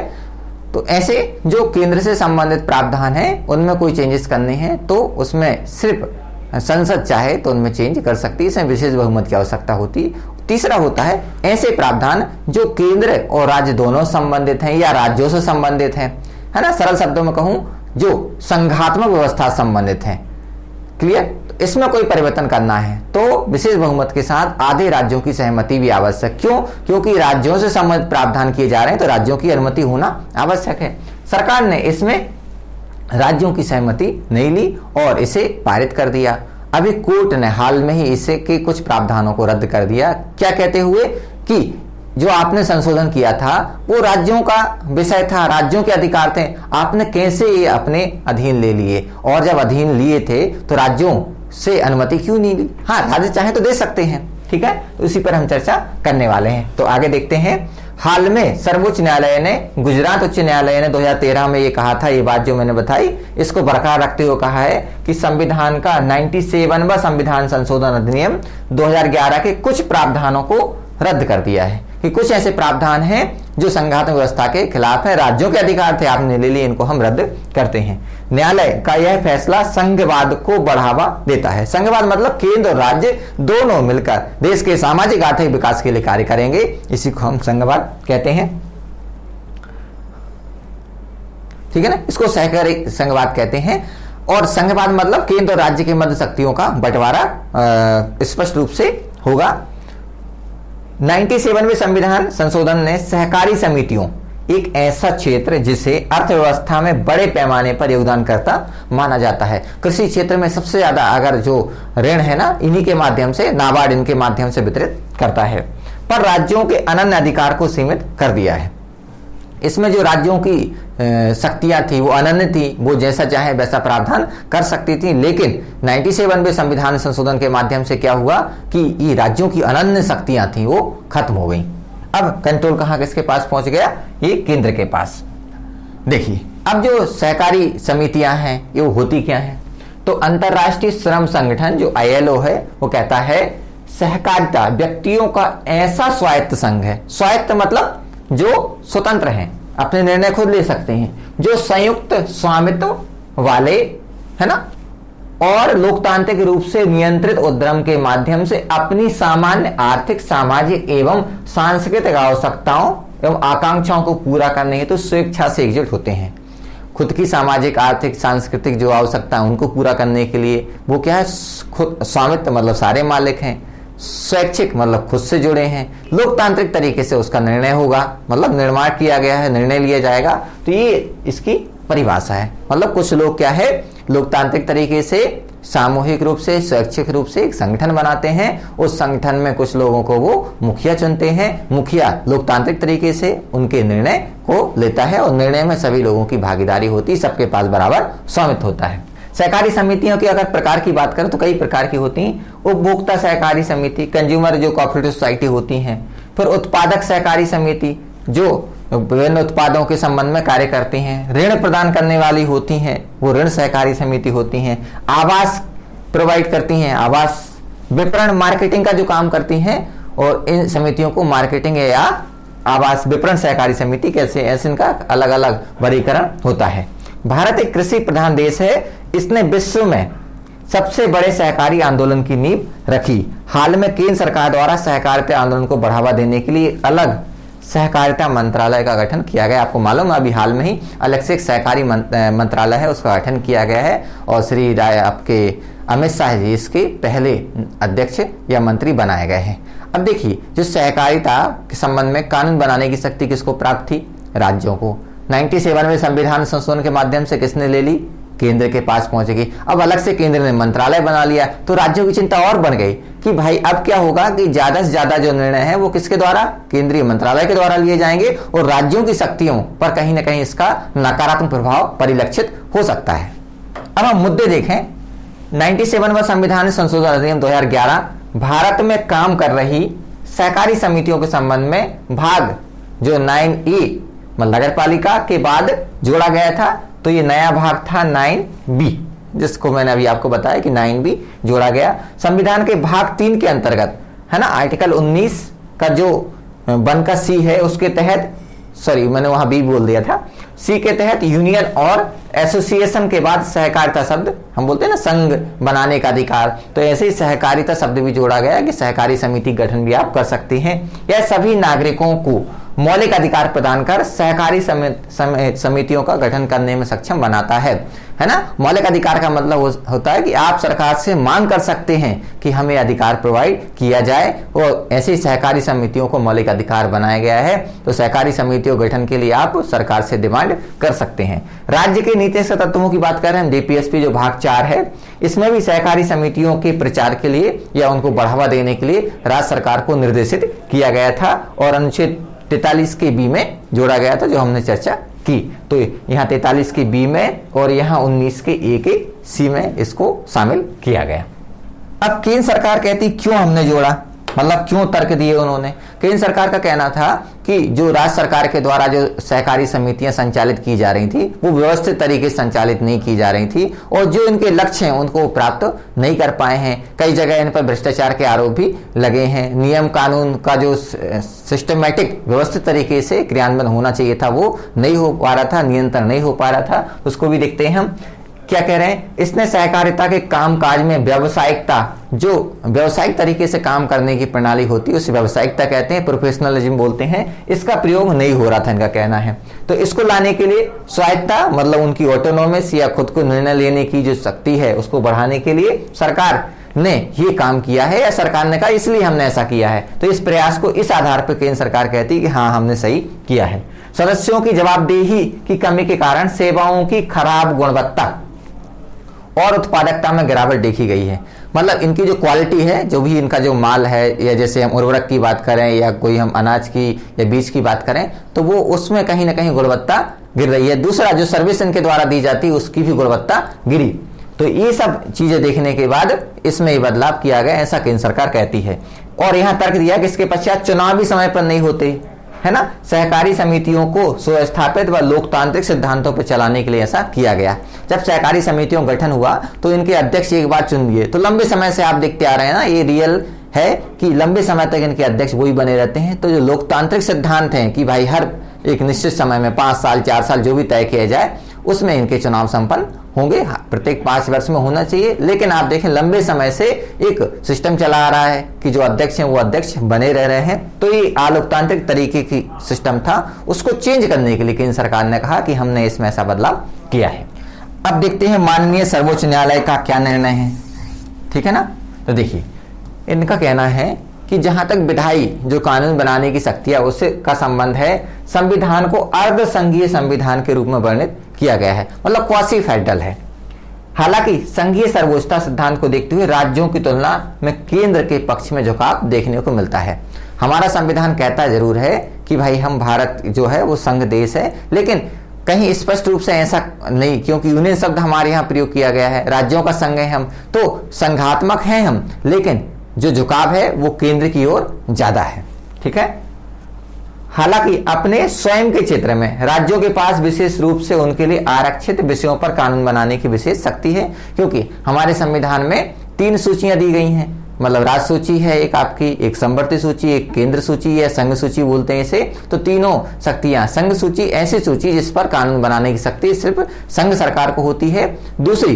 तो ऐसे जो केंद्र से संबंधित प्रावधान है उनमें कोई चेंजेस करने हैं तो उसमें सिर्फ संसद चाहे तो उनमें चेंज कर सकती है, इसमें विशेष बहुमत की आवश्यकता होती। तीसरा होता है ऐसे प्रावधान जो केंद्र और राज्य दोनों संबंधित हैं या राज्यों से संबंधित हैं, है ना। सरल शब्दों में कहूं जो संघात्मक व्यवस्था संबंधित हैं, क्लियर। तो इसमें कोई परिवर्तन करना है तो विशेष बहुमत के साथ आधे राज्यों की सहमति भी आवश्यक। क्यों? क्योंकि राज्यों से संबंधित प्रावधान किए जा रहे हैं तो राज्यों की अनुमति होना आवश्यक है। सरकार ने इसमें राज्यों की सहमति नहीं ली और इसे पारित कर दिया। अभी कोर्ट ने हाल में ही इसे के कुछ प्रावधानों को रद्द कर दिया। क्या कहते हुए कि जो आपने संशोधन किया था वो राज्यों का विषय था, राज्यों के अधिकार थे, आपने कैसे ये अपने अधीन ले लिए, और जब अधीन लिए थे तो राज्यों से अनुमति क्यों नहीं ली? हाँ, राज्य चाहे तो दे सकते हैं, ठीक है। तो इसी पर हम चर्चा करने वाले हैं। तो आगे देखते हैं। हाल में सर्वोच्च न्यायालय ने, गुजरात उच्च न्यायालय ने 2013 में ये कहा था, ये बात जो मैंने बताई इसको बरकरार रखते हुए कहा है कि संविधान का 97वां संविधान संशोधन अधिनियम 2011 के कुछ प्रावधानों को रद्द कर दिया है कि कुछ ऐसे प्रावधान हैं जो संघात्मक व्यवस्था के खिलाफ है, राज्यों के अधिकार थे आपने ले लिए, इनको हम रद्द करते हैं। न्यायालय का यह फैसला संघवाद को बढ़ावा देता है। संघवाद मतलब केंद्र और राज्य दोनों मिलकर देश के सामाजिक आर्थिक विकास के लिए कार्य करेंगे, इसी को हम संघवाद कहते हैं, ठीक है ना। इसको सहकारी संघवाद कहते हैं। और संघवाद मतलब केंद्र और राज्य के मध्य शक्तियों का बंटवारा स्पष्ट रूप से होगा। 97वें संविधान संशोधन ने सहकारी समितियों, एक ऐसा क्षेत्र जिसे अर्थव्यवस्था में बड़े पैमाने पर योगदानकर्ता माना जाता है। कृषि क्षेत्र में सबसे ज्यादा अगर जो ऋण है ना, इन्हीं के माध्यम से, नाबार्ड इनके माध्यम से वितरित करता है, पर राज्यों के अनन्य अधिकार को सीमित कर दिया है। इसमें जो राज्यों की शक्तियां थी वो अनन्य थी, वो जैसा चाहे वैसा प्रावधान कर सकती थी। लेकिन 97वें संविधान संशोधन के माध्यम से क्या हुआ कि ये राज्यों की अनन्य शक्तियां थी वो खत्म हो गई। अब कंट्रोल कहाँ किसके पास पहुंच गया? ये केंद्र के पास। देखिए अब जो सहकारी समितियां हैं ये होती क्या हैं? तो अंतरराष्ट्रीय श्रम संगठन जो ILO है वो कहता है सहकारिता व्यक्तियों का ऐसा स्वायत्त संघ है। स्वायत्त मतलब जो स्वतंत्र हैं, अपने निर्णय खुद ले सकते हैं, जो संयुक्त स्वामित्व वाले है ना, और लोकतांत्रिक रूप से नियंत्रित उद्यम के माध्यम से अपनी सामान्य आर्थिक, सामाजिक एवं सांस्कृतिक आवश्यकताओं एवं आकांक्षाओं को पूरा करने हेतु स्वेच्छा से एकजुट होते हैं। खुद की सामाजिक, आर्थिक, सांस्कृतिक जो आवश्यकता है उनको पूरा करने के लिए वो क्या है, खुद स्वामित्व मतलब सारे मालिक हैं, स्वैच्छिक मतलब खुद से जुड़े हैं, लोकतांत्रिक तरीके से उसका निर्णय होगा, मतलब निर्माण किया गया है, निर्णय लिया जाएगा। तो ये इसकी परिभाषा है। मतलब कुछ लोग क्या है, लोकतांत्रिक तरीके से, सामूहिक रूप से, स्वैच्छिक रूप से एक संगठन बनाते हैं। उस संगठन में कुछ लोगों को वो मुखिया चुनते हैं, मुखिया लोकतांत्रिक तरीके से उनके निर्णय को लेता है और निर्णय में सभी लोगों की भागीदारी होती है, सबके पास बराबर स्वामित्व होता है। सहकारी समितियों की अगर प्रकार की बात करें तो कई प्रकार की होती हैं। उपभोक्ता सहकारी समिति, कंज्यूमर जो कोऑपरेटिव सोसाइटी होती हैं। फिर उत्पादक सहकारी समिति जो विभिन्न उत्पादों के संबंध में कार्य करती हैं। ऋण प्रदान करने वाली होती हैं, वो ऋण सहकारी समिति होती हैं। आवास प्रोवाइड करती हैं, आवास विपणन मार्केटिंग का जो काम करती हैं, और इन समितियों को मार्केटिंग या आवास विपणन सहकारी समिति कैसे, ऐसे इनका अलग अलग वर्गीकरण होता है। भारत एक कृषि प्रधान देश है, इसने विश्व में सबसे बड़े सहकारी आंदोलन की नींव रखी। हाल में केंद्र सरकार द्वारा सहकारिता आंदोलन को बढ़ावा देने के लिए अलग सहकारिता मंत्रालय का गठन किया गया। आपको मालूम है अभी हाल में ही अलग से एक सहकारी मंत्रालय है, उसका गठन किया गया है और श्री आपके अमित शाह जी इसके पहले अध्यक्ष या मंत्री बनाए गए हैं। अब देखिए जो सहकारिता के संबंध में कानून बनाने की शक्ति किसको प्राप्त थी? राज्यों को। 97वें संविधान संशोधन के माध्यम से किसने ले ली? केंद्र के पास पहुंचेगी। अब अलग से केंद्र ने मंत्रालय बना लिया तो राज्यों की चिंता और बढ़ गई कि भाई अब क्या होगा कि ज्यादा से ज्यादा जो निर्णय है वो किसके द्वारा? केंद्रीय मंत्रालय के द्वारा लिए जाएंगे और राज्यों की शक्तियों पर कहीं ना कहीं इसका नकारात्मक प्रभाव परिलक्षित हो सकता है। अब हम मुद्दे देखें। 97वां संविधान संशोधन अधिनियम 2011 भारत में काम कर रही सहकारी समितियों के संबंध में भाग जो 9A मतलब नगर पालिका के बाद जोड़ा गया था, तो ये नया भाग था 9B, जिसको मैंने अभी आपको बताया कि 9B जोड़ा गया। संविधान के भाग 3 के अंतर्गत है ना, आर्टिकल 19 का जो 1 का C है उसके तहत, सॉरी मैंने वहां B बोल दिया था, C के तहत यूनियन और एसोसिएशन के बाद सहकारिता शब्द हम बोलते हैं ना, संघ बनाने का अधिकार, तो ऐसे ही सहकारिता शब्द भी जोड़ा गया कि सहकारी समिति गठन भी आप कर सकते हैं। यह सभी नागरिकों को मौलिक अधिकार प्रदान कर सहकारी समितियों का गठन करने में सक्षम बनाता है ना। मौलिक अधिकार का मतलब होता है कि आप सरकार से मांग कर सकते हैं कि हमें अधिकार प्रोवाइड किया जाए, और ऐसी सहकारी समितियों को मौलिक अधिकार बनाया गया है। तो सहकारी समितियों गठन के लिए आप सरकार से डिमांड कर सकते हैं। राज्य के नीति तत्वों की बात करें हम, DPSP जो भाग 4 है, इसमें भी सहकारी समितियों के प्रचार के लिए या उनको बढ़ावा देने के लिए राज्य सरकार को निर्देशित किया गया था और अनुच्छेद 43 के B में जोड़ा गया था जो हमने चर्चा की। तो यहाँ 43 के B में और यहाँ 19 के A के C में इसको शामिल किया गया। अब केंद्र सरकार कहती क्यों हमने जोड़ा, मतलब क्यों तर्क दिए उन्होंने। केंद्र सरकार का कहना था कि जो राज्य सरकार के द्वारा जो सहकारी समितियां संचालित की जा रही थी वो व्यवस्थित तरीके से संचालित नहीं की जा रही थी, और जो इनके लक्ष्य हैं उनको प्राप्त नहीं कर पाए हैं। कई जगह इन पर भ्रष्टाचार के आरोप भी लगे हैं। नियम कानून का जो सिस्टमैटिक व्यवस्थित तरीके से क्रियान्वयन होना चाहिए था वो नहीं हो पा रहा था, नियंत्रण नहीं हो पा रहा था। उसको भी देखते हैं हम क्या कह रहे हैं। इसने सहकारिता के कामकाज में व्यावसायिकता, जो व्यावसायिक तरीके से काम करने की प्रणाली होती है उसे व्यावसायिकता कहते हैं, प्रोफेशनलिज्म बोलते हैं, इसका प्रयोग नहीं हो रहा था इनका कहना है। तो इसको लाने के लिए स्वायत्तता मतलब उनकी ऑटोनोमस या खुद को निर्णय लेने की जो शक्ति है उसको बढ़ाने के लिए सरकार ने ये काम किया है, या सरकार ने कहा इसलिए हमने ऐसा किया है। तो इस प्रयास को इस आधार पर केंद्र सरकार कहती है कि हाँ हमने सही किया है। सदस्यों की जवाबदेही की कमी के कारण सेवाओं की खराब गुणवत्ता और उत्पादकता में गिरावट देखी गई है। मतलब इनकी जो क्वालिटी है, जो भी इनका जो माल है, या जैसे हम उर्वरक की बात करें या कोई हम अनाज की या बीज की बात करें, तो वो उसमें कहीं ना कहीं गुणवत्ता गिर रही है। दूसरा, जो सर्विस इनके द्वारा दी जाती है उसकी भी गुणवत्ता गिरी। तो ये सब चीजें देखने के बाद इसमें ये बदलाव किया गया, ऐसा केंद्र सरकार कहती है। और यहाँ तर्क दिया कि इसके पश्चात चुनाव भी समय पर नहीं होते, है ना। सहकारी समितियों को सुस्थापित व लोकतांत्रिक सिद्धांतों पर चलाने के लिए ऐसा किया गया। जब सहकारी समितियों का गठन हुआ तो इनके अध्यक्ष एक बार चुन लिए। तो लंबे समय से आप देखते आ रहे हैं ना, ये रियल है कि लंबे समय तक इनके अध्यक्ष वही बने रहते हैं। तो जो लोकतांत्रिक सिद्धांत हैं कि भाई हर एक निश्चित समय में 5 साल 4 साल जो भी तय किया जाए उसमें इनके चुनाव संपन्न होंगे, प्रत्येक 5 वर्ष में होना चाहिए। लेकिन आप देखें लंबे समय से एक सिस्टम चला आ रहा है कि जो अध्यक्ष हैं वो अध्यक्ष बने रह रहे हैं। तो ये अलोकतांत्रिक तरीके की सिस्टम था, उसको चेंज करने के लिए केंद्र सरकार ने कहा कि हमने इसमें ऐसा बदलाव किया है। अब देखते हैं माननीय सर्वोच्च न्यायालय का क्या निर्णय है, ठीक है ना। तो देखिए इनका कहना है कि जहां तक विधायी जो कानून बनाने की शक्ति है उससे का संबंध है, संविधान को अर्ध संघीय संविधान के रूप में वर्णित किया गया है, मतलब क्वासी फेडरल है। हालांकि संघीय सर्वोच्चता सिद्धांत को देखते हुए राज्यों की तुलना में केंद्र के पक्ष में झुकाव देखने को मिलता है। हमारा संविधान कहता जरूर है कि भाई हम भारत जो है वो संघ देश है, लेकिन कहीं स्पष्ट रूप से ऐसा नहीं, क्योंकि यूनियन शब्द हमारे यहाँ प्रयोग किया गया है। राज्यों का संघ है हम, तो संघात्मक हैं हम, लेकिन जो झुकाव है वो केंद्र की ओर ज्यादा है, ठीक है। हालांकि अपने स्वयं के क्षेत्र में राज्यों के पास विशेष रूप से उनके लिए आरक्षित विषयों पर कानून बनाने की विशेष शक्ति है, क्योंकि हमारे संविधान में 3 सूचियां दी गई हैं। मतलब राज सूची है एक आपकी, एक समवर्ती सूची, एक केंद्र सूची या संघ सूची बोलते हैं इसे। तो तीनों शक्तियां, संघ सूची ऐसी सूची जिस पर कानून बनाने की शक्ति सिर्फ संघ सरकार को होती है। दूसरी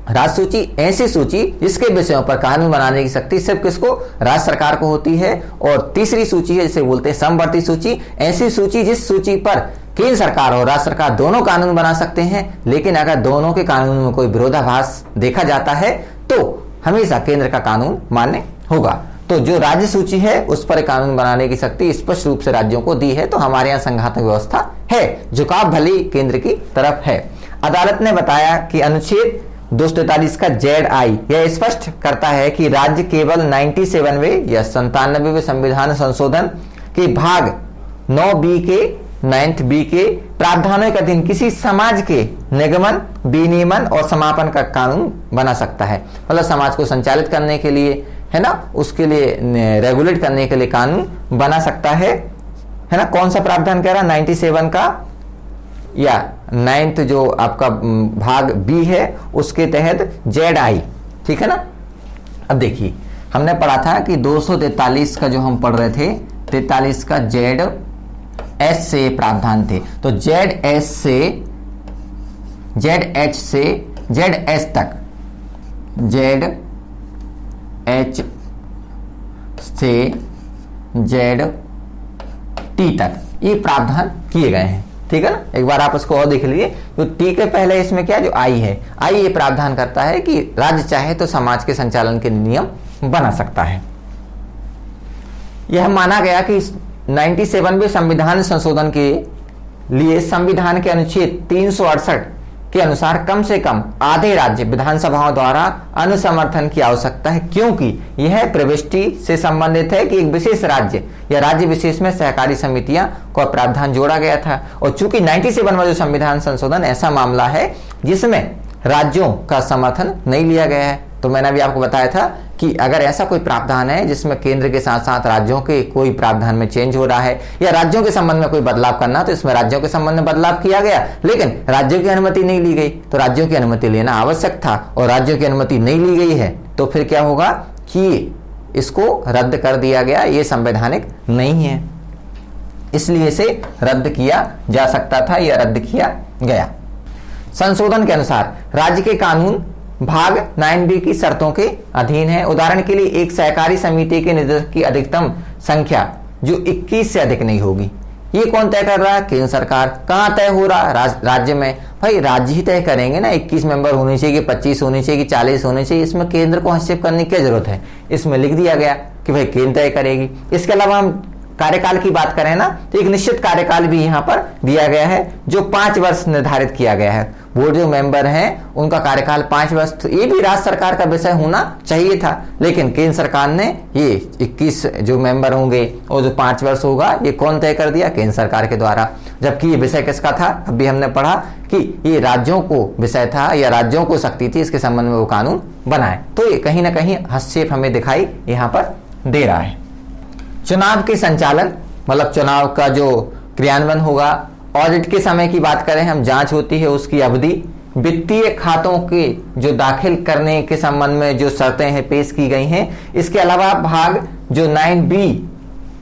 राज्य सूची ऐसी सूची जिसके विषयों पर कानून बनाने की शक्ति सिर्फ किसको, राज्य सरकार को होती है। और तीसरी सूची है जिसे बोलते हैं समवर्ती सूची, ऐसी सूची जिस सूची पर केंद्र सरकार और राज्य सरकार दोनों कानून बना सकते हैं, लेकिन अगर दोनों के कानून में कोई विरोधाभास देखा जाता है तो हमेशा केंद्र का कानून मान्य होगा। तो जो राज्य सूची है उस पर कानून बनाने की शक्ति स्पष्ट रूप से राज्यों को दी है। तो हमारे यहाँ संघात्मक व्यवस्था है, झुकाव भले केंद्र की तरफ है। अदालत ने बताया कि अनुच्छेद 243 का ZI यह स्पष्ट करता है कि राज्य केवल 97वें या 97वें संविधान संशोधन के भाग 9B के 9B के प्रावधानों के अधीन किसी समाज के निगमन, विनियमन और समापन का कानून बना सकता है। मतलब समाज को संचालित करने के लिए, है ना, उसके लिए रेगुलेट करने के लिए कानून बना सकता है ना। कौन सा प्रावधान कह रहा, 97 का या 9th जो आपका भाग B है उसके तहत ZI, ठीक है ना। अब देखिए हमने पढ़ा था कि 243 का जो हम पढ़ रहे थे, 43 का ZS से प्रावधान थे। तो ZS से ZH से ZS तक, ZH से ZT तक ये प्रावधान किए गए हैं, ठीक है ना। एक बार आप उसको और देख लीजिए। तो टी के पहले इसमें क्या, जो आई है, आई ये प्रावधान करता है कि राज्य चाहे तो समाज के संचालन के नियम बना सकता है। यह माना गया कि 97वें संविधान संशोधन के लिए संविधान के अनुच्छेद 368 के अनुसार कम से कम आधे राज्य विधानसभाओं द्वारा अनुसमर्थन की आवश्यकता है, क्योंकि यह प्रविष्टि से संबंधित है कि एक विशेष राज्य या राज्य विशेष में सहकारी समितियां को प्रावधान जोड़ा गया था। और चूंकि 97वां जो संविधान संशोधन ऐसा मामला है जिसमें राज्यों का समर्थन नहीं लिया गया है। तो मैंने अभी आपको बताया था कि अगर ऐसा कोई प्रावधान है जिसमें केंद्र के साथ साथ राज्यों के कोई प्रावधान में चेंज हो रहा है या राज्यों के संबंध में कोई बदलाव करना, तो इसमें राज्यों के संबंध में बदलाव किया गया, लेकिन राज्यों की अनुमति नहीं ली गई। तो राज्यों की अनुमति लेना आवश्यक था और राज्यों की अनुमति नहीं ली गई है, तो फिर क्या होगा कि इसको रद्द कर दिया गया, ये संवैधानिक नहीं है, इसलिए इसे रद्द किया जा सकता था या रद्द किया गया। संशोधन के अनुसार राज्य के कानून भाग 9B की शर्तों के अधीन है। उदाहरण के लिए एक सहकारी समिति के निदेशक की अधिकतम संख्या जो 21 से अधिक नहीं होगी, ये कौन तय कर रहा है, केंद्र सरकार। कहाँ तय हो रहा है, राज्य में। भाई राज्य ही तय करेंगे ना, 21 मेंबर होने चाहिए, 25 होने चाहिए, 40 होने चाहिए, इसमें केंद्र को हस्तक्षेप करने की क्या जरूरत है। इसमें लिख दिया गया कि भाई केंद्र तय करेगी। इसके अलावा हम कार्यकाल की बात करें ना, तो एक निश्चित कार्यकाल भी यहाँ पर दिया गया है जो 5 वर्ष निर्धारित किया गया है। बोर्ड जो मेंबर हैं उनका कार्यकाल 5 वर्ष, तो ये भी राज्य सरकार का विषय होना चाहिए था। लेकिन केंद्र सरकार ने ये 21 जो मेंबर होंगे और जो 5 वर्ष होगा ये कौन तय कर दिया? केंद्र सरकार के द्वारा। जबकि ये विषय किसका था? अभी हमने पढ़ा कि ये राज्यों को विषय था या राज्यों को शक्ति थी इसके संबंध में वो कानून बनाए। तो ये कहीं ना कहीं हस्तक्षेप हमें दिखाई यहाँ पर दे रहा है। चुनाव के संचालन, मतलब चुनाव का जो क्रियान्वयन होगा, ऑडिट के समय की बात करें हम, जांच होती है उसकी अवधि, वित्तीय खातों के जो दाखिल करने के संबंध में जो शर्तें हैं पेश की गई हैं। इसके अलावा भाग जो 9B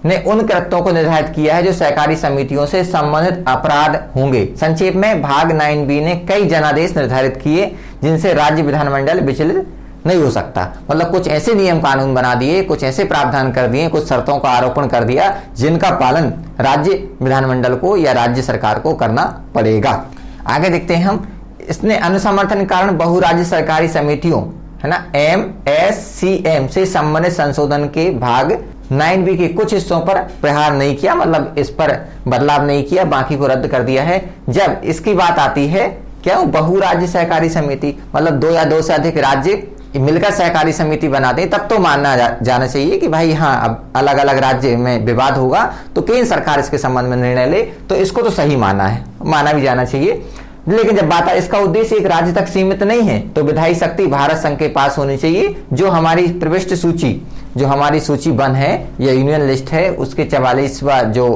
ने उन कृत्यों को निर्धारित किया है जो सहकारी समितियों से संबंधित अपराध होंगे। संक्षेप में भाग 9B ने कई जनादेश निर्धारित किए जिनसे राज्य विधानमंडल विचलित नहीं हो सकता। मतलब कुछ ऐसे नियम कानून बना दिए, कुछ ऐसे प्रावधान कर दिए, कुछ शर्तों का आरोपण कर दिया जिनका पालन राज्य विधानमंडल को या राज्य सरकार को करना पड़ेगा। आगे देखते हैं हम, इसने अनुसमर्थन के कारण बहुराज्य सरकारी समितियों, है ना, MSCM से संबंधित संशोधन के भाग 9B के कुछ हिस्सों पर प्रहार नहीं किया, मतलब इस पर बदलाव नहीं किया, बाकी को रद्द कर दिया है। जब इसकी बात आती है क्यों बहुराज्य सहकारी समिति, मतलब 2 या 2 से अधिक राज्य मिलकर सहकारी समिति बना दें, तब तो मानना जाना चाहिए कि भाई हाँ अब अलग अलग राज्य में विवाद होगा तो केंद्र सरकार इसके संबंध में निर्णय ले, तो इसको तो सही माना भी जाना चाहिए। लेकिन जब बात है इसका उद्देश्य एक राज्य तक सीमित नहीं है तो विधायी शक्ति भारत संघ के पास होनी चाहिए। जो हमारी प्रविष्ट सूची, जो हमारी सूची बन है या यूनियन लिस्ट है, उसके 44वां जो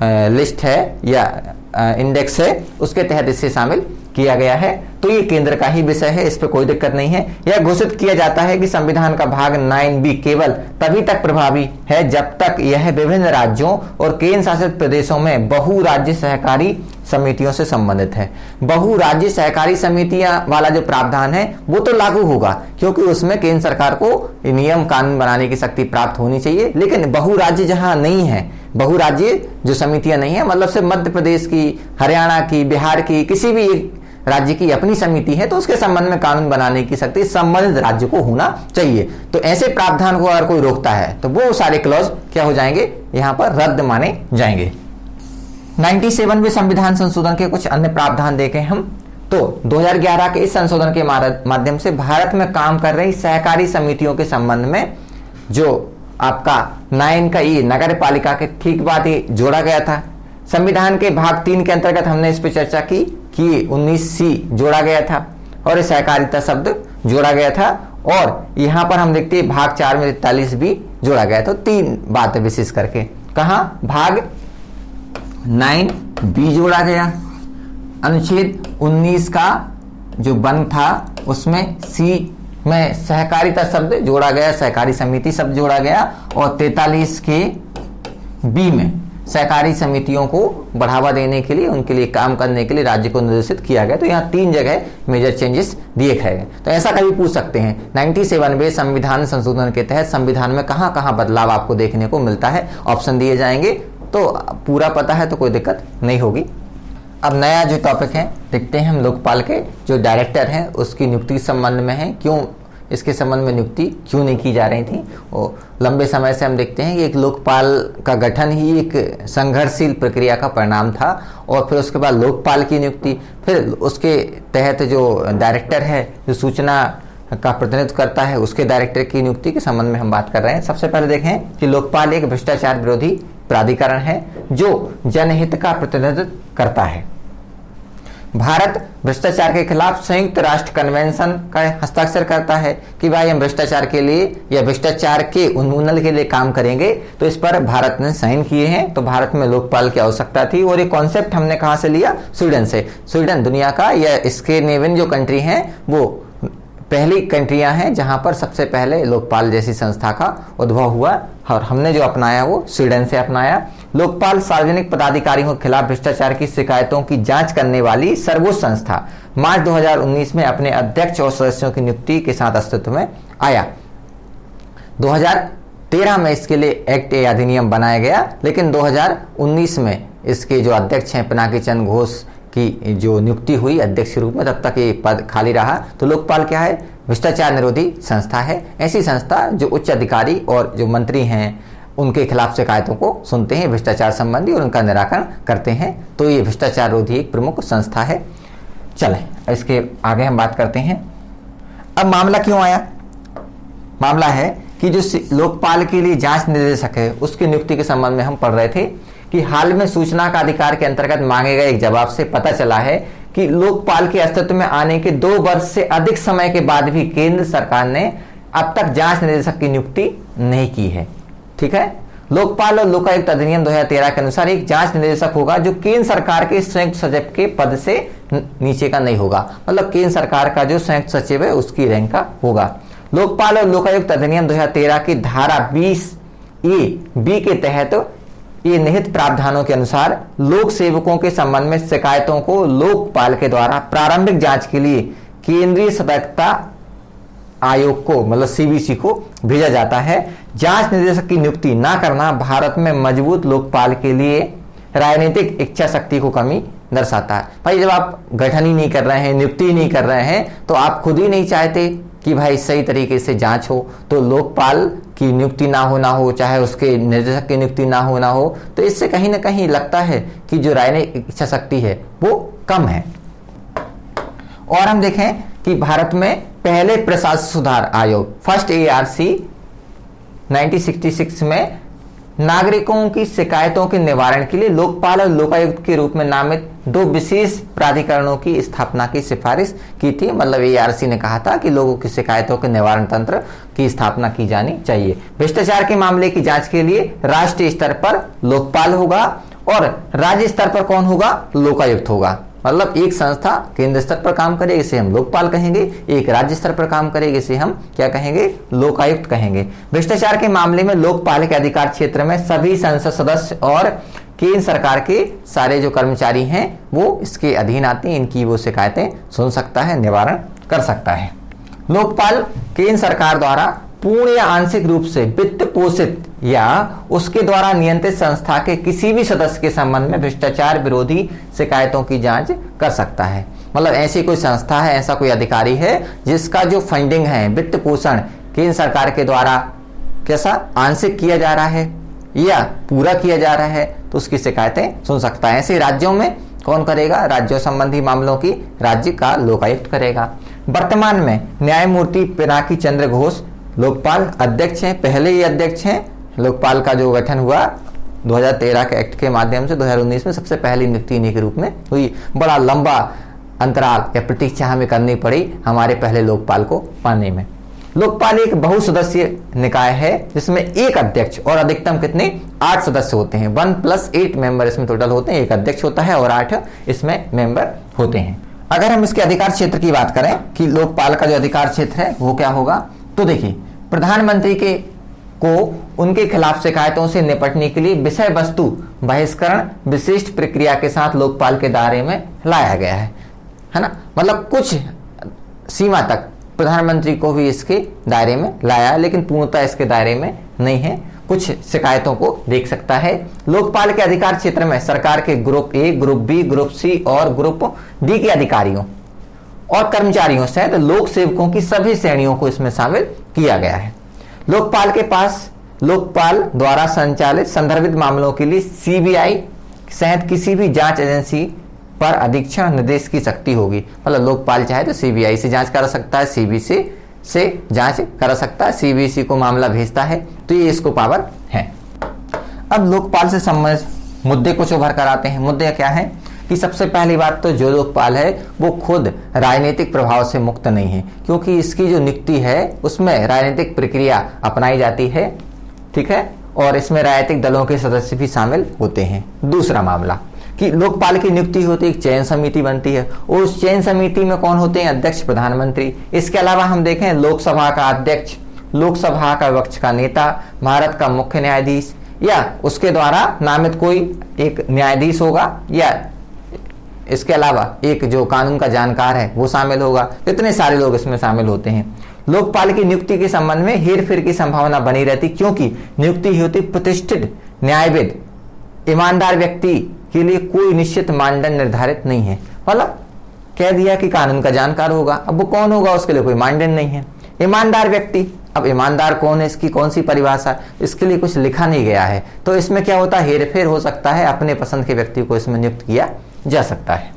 लिस्ट है या इंडेक्स है उसके तहत इसे शामिल किया गया है। तो ये केंद्र का ही विषय है, इस पर कोई दिक्कत नहीं है। यह घोषित किया जाता है कि संविधान का भाग 9B केवल तभी तक प्रभावी है जब तक यह विभिन्न राज्यों और केंद्र शासित प्रदेशों में बहुराज्य सहकारी समितियों से संबंधित है। बहुराज्य सहकारी समितियां वाला जो प्रावधान है वो तो लागू होगा क्योंकि उसमें केंद्र सरकार को नियम कानून बनाने की शक्ति प्राप्त होनी चाहिए। लेकिन बहुराज्य जहां नहीं है, बहुराज्य जो समितियां नहीं है, मतलब सिर्फ मध्य प्रदेश की, हरियाणा की, बिहार की, किसी भी एक राज्य की अपनी समिति है तो उसके संबंध में कानून बनाने की शक्ति संबंधित राज्य को होना चाहिए। तो ऐसे प्रावधान को अगर कोई रोकता है तो वो सारे क्लॉज क्या हो जाएंगे? यहाँ पर रद्द माने जाएंगे। 97वें संविधान संशोधन के कुछ अन्य प्रावधान देखें हम तो 2011 के इस संशोधन के माध्यम से भारत में काम कर रही सहकारी समितियों के संबंध में जो आपका 9 का ये नगर पालिका के ठीक बाद ये जोड़ा गया था। संविधान के भाग 3 के अंतर्गत हमने इस पर चर्चा की कि 19C जोड़ा गया था और सहकारिता शब्द जोड़ा गया था। और यहां पर हम देखते हैं भाग 4 में 43B जोड़ा गया। तो 3 बातें विशेष करके, कहा भाग 9B जोड़ा गया, अनुच्छेद 19 का जो बंद था उसमें C में सहकारिता शब्द जोड़ा गया, सहकारी समिति शब्द जोड़ा गया, और 43 के B में सहकारी समितियों को बढ़ावा देने के लिए, उनके लिए काम करने के लिए राज्य को निर्देशित किया गया। तो यहाँ 3 जगह मेजर चेंजेस दिए गए। तो ऐसा कभी पूछ सकते हैं 97वें संविधान संशोधन के तहत संविधान में कहाँ कहाँ बदलाव आपको देखने को मिलता है, ऑप्शन दिए जाएंगे, तो पूरा पता है तो कोई दिक्कत नहीं होगी। अब नया जो टॉपिक है देखते हैं हम, लोकपाल के जो डायरेक्टर हैं उसकी नियुक्ति संबंध में है, क्यों इसके संबंध में नियुक्ति क्यों नहीं की जा रही थी। और लंबे समय से हम देखते हैं कि एक लोकपाल का गठन ही एक संघर्षशील प्रक्रिया का परिणाम था, और फिर उसके बाद लोकपाल की नियुक्ति, फिर उसके तहत जो डायरेक्टर है जो सूचना का प्रतिनिधित्व करता है उसके डायरेक्टर की नियुक्ति के संबंध में हम बात कर रहे हैं। सबसे पहले देखें कि लोकपाल एक भ्रष्टाचार विरोधी प्राधिकरण है जो जनहित का प्रतिनिधित्व करता है। भारत भ्रष्टाचार के खिलाफ संयुक्त राष्ट्र कन्वेंशन का हस्ताक्षर करता है कि भाई हम भ्रष्टाचार के लिए या भ्रष्टाचार के उन्मूलन के लिए काम करेंगे, तो इस पर भारत ने साइन किए हैं। तो भारत में लोकपाल की आवश्यकता थी, और ये कॉन्सेप्ट हमने कहां से लिया? स्वीडन से। स्वीडन दुनिया का या स्कैंडिनेवियन जो कंट्री है वो पहली कंट्रियां हैं जहां पर सबसे पहले लोकपाल जैसी संस्था का उद्भव हुआ, और हमने जो अपनाया वो स्वीडन से अपनाया। लोकपाल सार्वजनिक पदाधिकारियों के खिलाफ भ्रष्टाचार की शिकायतों की जांच करने वाली सर्वोच्च संस्था मार्च 2019 में अपने अध्यक्ष और सदस्यों की नियुक्ति के साथ अस्तित्व में आया। 2013 में इसके लिए एक्ट या अधिनियम बनाया गया, लेकिन 2019 में इसके जो अध्यक्ष हैं पिनाकी चंद्र घोष की जो नियुक्ति हुई अध्यक्ष के रूप में, तब तक ये पद खाली रहा। तो लोकपाल क्या है? भ्रष्टाचार निरोधी संस्था है। ऐसी संस्था जो उच्च अधिकारी और जो मंत्री हैं उनके खिलाफ शिकायतों को सुनते हैं भ्रष्टाचार संबंधी और उनका निराकरण करते हैं। तो ये भ्रष्टाचार विरोधी एक प्रमुख संस्था है। चलें इसके आगे हम बात करते हैं। अब मामला क्यों आया? मामला है कि जो लोकपाल के लिए जांच निदेशक है उसकी नियुक्ति के संबंध में हम पढ़ रहे थे कि हाल में सूचना का अधिकार के अंतर्गत मांगे गए एक जवाब से पता चला है कि लोकपाल के अस्तित्व में आने के 2 वर्ष से अधिक समय के बाद भी केंद्र सरकार ने अब तक जांच निदेशक की नियुक्ति नहीं की है। ठीक है, लोकपाल और लोकायुक्त अधिनियम 2013 के अनुसार एक जांच निदेशक होगा जो केंद्र सरकार के संयुक्त सचिव के पद से नीचे का नहीं होगा, मतलब केंद्र सरकार का जो संयुक्त सचिव है उसकी रैंक का होगा। लोकपाल और लोकायुक्त अधिनियम 2013 की धारा 20A(b) के तहत ये निहित प्रावधानों के अनुसार लोक सेवकों के संबंध में शिकायतों को लोकपाल के द्वारा प्रारंभिक जांच के लिए केंद्रीय सतर्कता आयोग को मतलब CBC को भेजा जाता है। जांच निदेशक की नियुक्ति ना करना भारत में मजबूत लोकपाल के लिए राजनीतिक इच्छा शक्ति को कमी दर्शाता है। भाई जब आप गठन ही नहीं कर रहे हैं, नियुक्ति ही नहीं कर रहे हैं, तो आप खुद ही नहीं चाहते कि भाई सही तरीके से जांच हो, तो लोकपाल की नियुक्ति ना हो, चाहे उसके निदेशक की नियुक्ति ना हो, तो इससे कहीं ना कहीं लगता है कि जो राजनीतिक इच्छा शक्ति है वो कम है। और हम देखें कि भारत में पहले प्रशासनिक सुधार आयोग फर्स्ट ARC 1966 में नागरिकों की शिकायतों के निवारण के लिए लोकपाल और लोकायुक्त के रूप में नामित 2 विशेष प्राधिकरणों की स्थापना की सिफारिश की थी। मतलब ARC ने कहा था कि लोगों की शिकायतों के निवारण तंत्र की स्थापना की जानी चाहिए। भ्रष्टाचार के मामले की जांच के लिए राष्ट्रीय स्तर पर लोकपाल होगा और राज्य स्तर पर कौन होगा? लोकायुक्त होगा। मतलब एक संस्था केंद्र स्तर पर काम करे इसे हम लोकपाल कहेंगे, एक राज्य स्तर पर काम करेगी इसे हम क्या कहेंगे? लोकायुक्त कहेंगे। भ्रष्टाचार के मामले में लोकपाल के अधिकार क्षेत्र में सभी संसद सदस्य और केंद्र सरकार के सारे जो कर्मचारी हैं वो इसके अधीन आते हैं, इनकी वो शिकायतें सुन सकता है, निवारण कर सकता है। लोकपाल केंद्र सरकार द्वारा पूर्ण या आंशिक रूप से वित्त पोषित या उसके द्वारा नियंत्रित संस्था के किसी भी सदस्य के संबंध में भ्रष्टाचार विरोधी शिकायतों की जांच कर सकता है। मतलब ऐसी कोई संस्था है, ऐसा कोई अधिकारी है जिसका जो फंडिंग है, वित्त पोषण केंद्र सरकार के द्वारा कैसा आंशिक किया जा रहा है या पूरा किया जा रहा है, तो उसकी शिकायतें सुन सकता है। ऐसे राज्यों में कौन करेगा? राज्यों संबंधी मामलों की राज्य का लोकायुक्त करेगा। वर्तमान में न्यायमूर्ति पिनाकी चंद्र घोष लोकपाल अध्यक्ष हैं, पहले ही अध्यक्ष हैं। लोकपाल का जो गठन हुआ 2013 के एक्ट के माध्यम से 2019 में सबसे पहली नियुक्ति इन्हीं के रूप में हुई। बड़ा लंबा अंतराल या प्रतीक्षा हमें करनी पड़ी हमारे पहले लोकपाल को पाने में। लोकपाल एक बहुसदस्यीय निकाय है जिसमें एक अध्यक्ष और अधिकतम कितने 8 सदस्य होते हैं। 1+8 मेंबर इसमें टोटल होते हैं। एक अध्यक्ष होता है और 8 इसमें मेंबर होते हैं। अगर हम इसके अधिकार क्षेत्र की बात करें कि लोकपाल का जो अधिकार क्षेत्र है वो क्या होगा, तो देखिए प्रधानमंत्री को उनके खिलाफ शिकायतों से निपटने के लिए विषय वस्तु बहिष्करण विशिष्ट प्रक्रिया के साथ लोकपाल के दायरे में लाया गया है ना। मतलब कुछ सीमा तक प्रधानमंत्री को भी इसके दायरे में लाया, लेकिन पूर्णतः इसके दायरे में नहीं है। कुछ शिकायतों को देख सकता है। लोकपाल के अधिकार क्षेत्र में सरकार के group A, group B, group C और ग्रुप D के अधिकारियों और कर्मचारियों सहित लोक सेवकों की सभी श्रेणियों को इसमें शामिल किया गया है। लोकपाल के पास लोकपाल द्वारा संचालित संदर्भित मामलों के लिए CBI सहित किसी भी जांच एजेंसी पर अधीक्षण निर्देश की शक्ति होगी। मतलब लोकपाल चाहे तो CBI से जांच करा सकता है, CBC से जांच करा सकता है, CBC को मामला भेजता है, तो ये इसको पावर है। अब लोकपाल से संबंधित मुद्दे कुछ उभर कर आते हैं। मुद्दे क्या है कि सबसे पहली बात तो जो लोकपाल है वो खुद राजनीतिक प्रभाव से मुक्त नहीं है, क्योंकि इसकी जो नियुक्ति है उसमें राजनीतिक प्रक्रिया अपनाई जाती है। ठीक है, और इसमें राजनीतिक दलों के सदस्य भी शामिल होते हैं। दूसरा मामला कि लोकपाल की नियुक्ति होती है, एक चयन समिति बनती है और उस चयन समिति में कौन होते हैं? अध्यक्ष प्रधानमंत्री। इसके अलावा हम देखें लोकसभा का अध्यक्ष, लोकसभा का विपक्ष का नेता, भारत का मुख्य न्यायाधीश या उसके द्वारा नामित कोई एक न्यायाधीश होगा, या इसके अलावा एक जो कानून का जानकार है वो शामिल होगा। इतने सारे लोग इसमें शामिल होते हैं। लोकपाल की नियुक्ति के संबंध में हेरफेर की संभावना बनी रहती, क्योंकि नियुक्ति होती प्रतिष्ठित न्यायविद ईमानदार व्यक्ति के लिए कोई निश्चित मानदंड निर्धारित नहीं है। मतलब कह दिया कि कानून का जानकार होगा, अब वो कौन होगा उसके लिए कोई मानदंड नहीं है। ईमानदार व्यक्ति, अब ईमानदार कौन है, इसकी कौन सी परिभाषा, इसके लिए कुछ लिखा नहीं गया है। तो इसमें क्या होता है, हेरफेर हो सकता है, अपने पसंद के व्यक्ति को इसमें नियुक्त किया जा सकता है।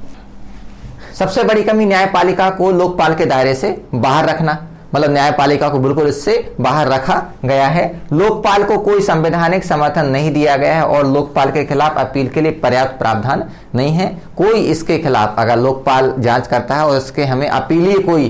सबसे बड़ी कमी न्यायपालिका को लोकपाल के दायरे से बाहर रखना, मतलब न्यायपालिका को बिल्कुल इससे बाहर रखा गया है। लोकपाल को कोई संवैधानिक समर्थन नहीं दिया गया है और लोकपाल के खिलाफ अपील के लिए पर्याप्त प्रावधान नहीं है। कोई इसके खिलाफ अगर लोकपाल जांच करता है और इसके हमें अपीलीय कोई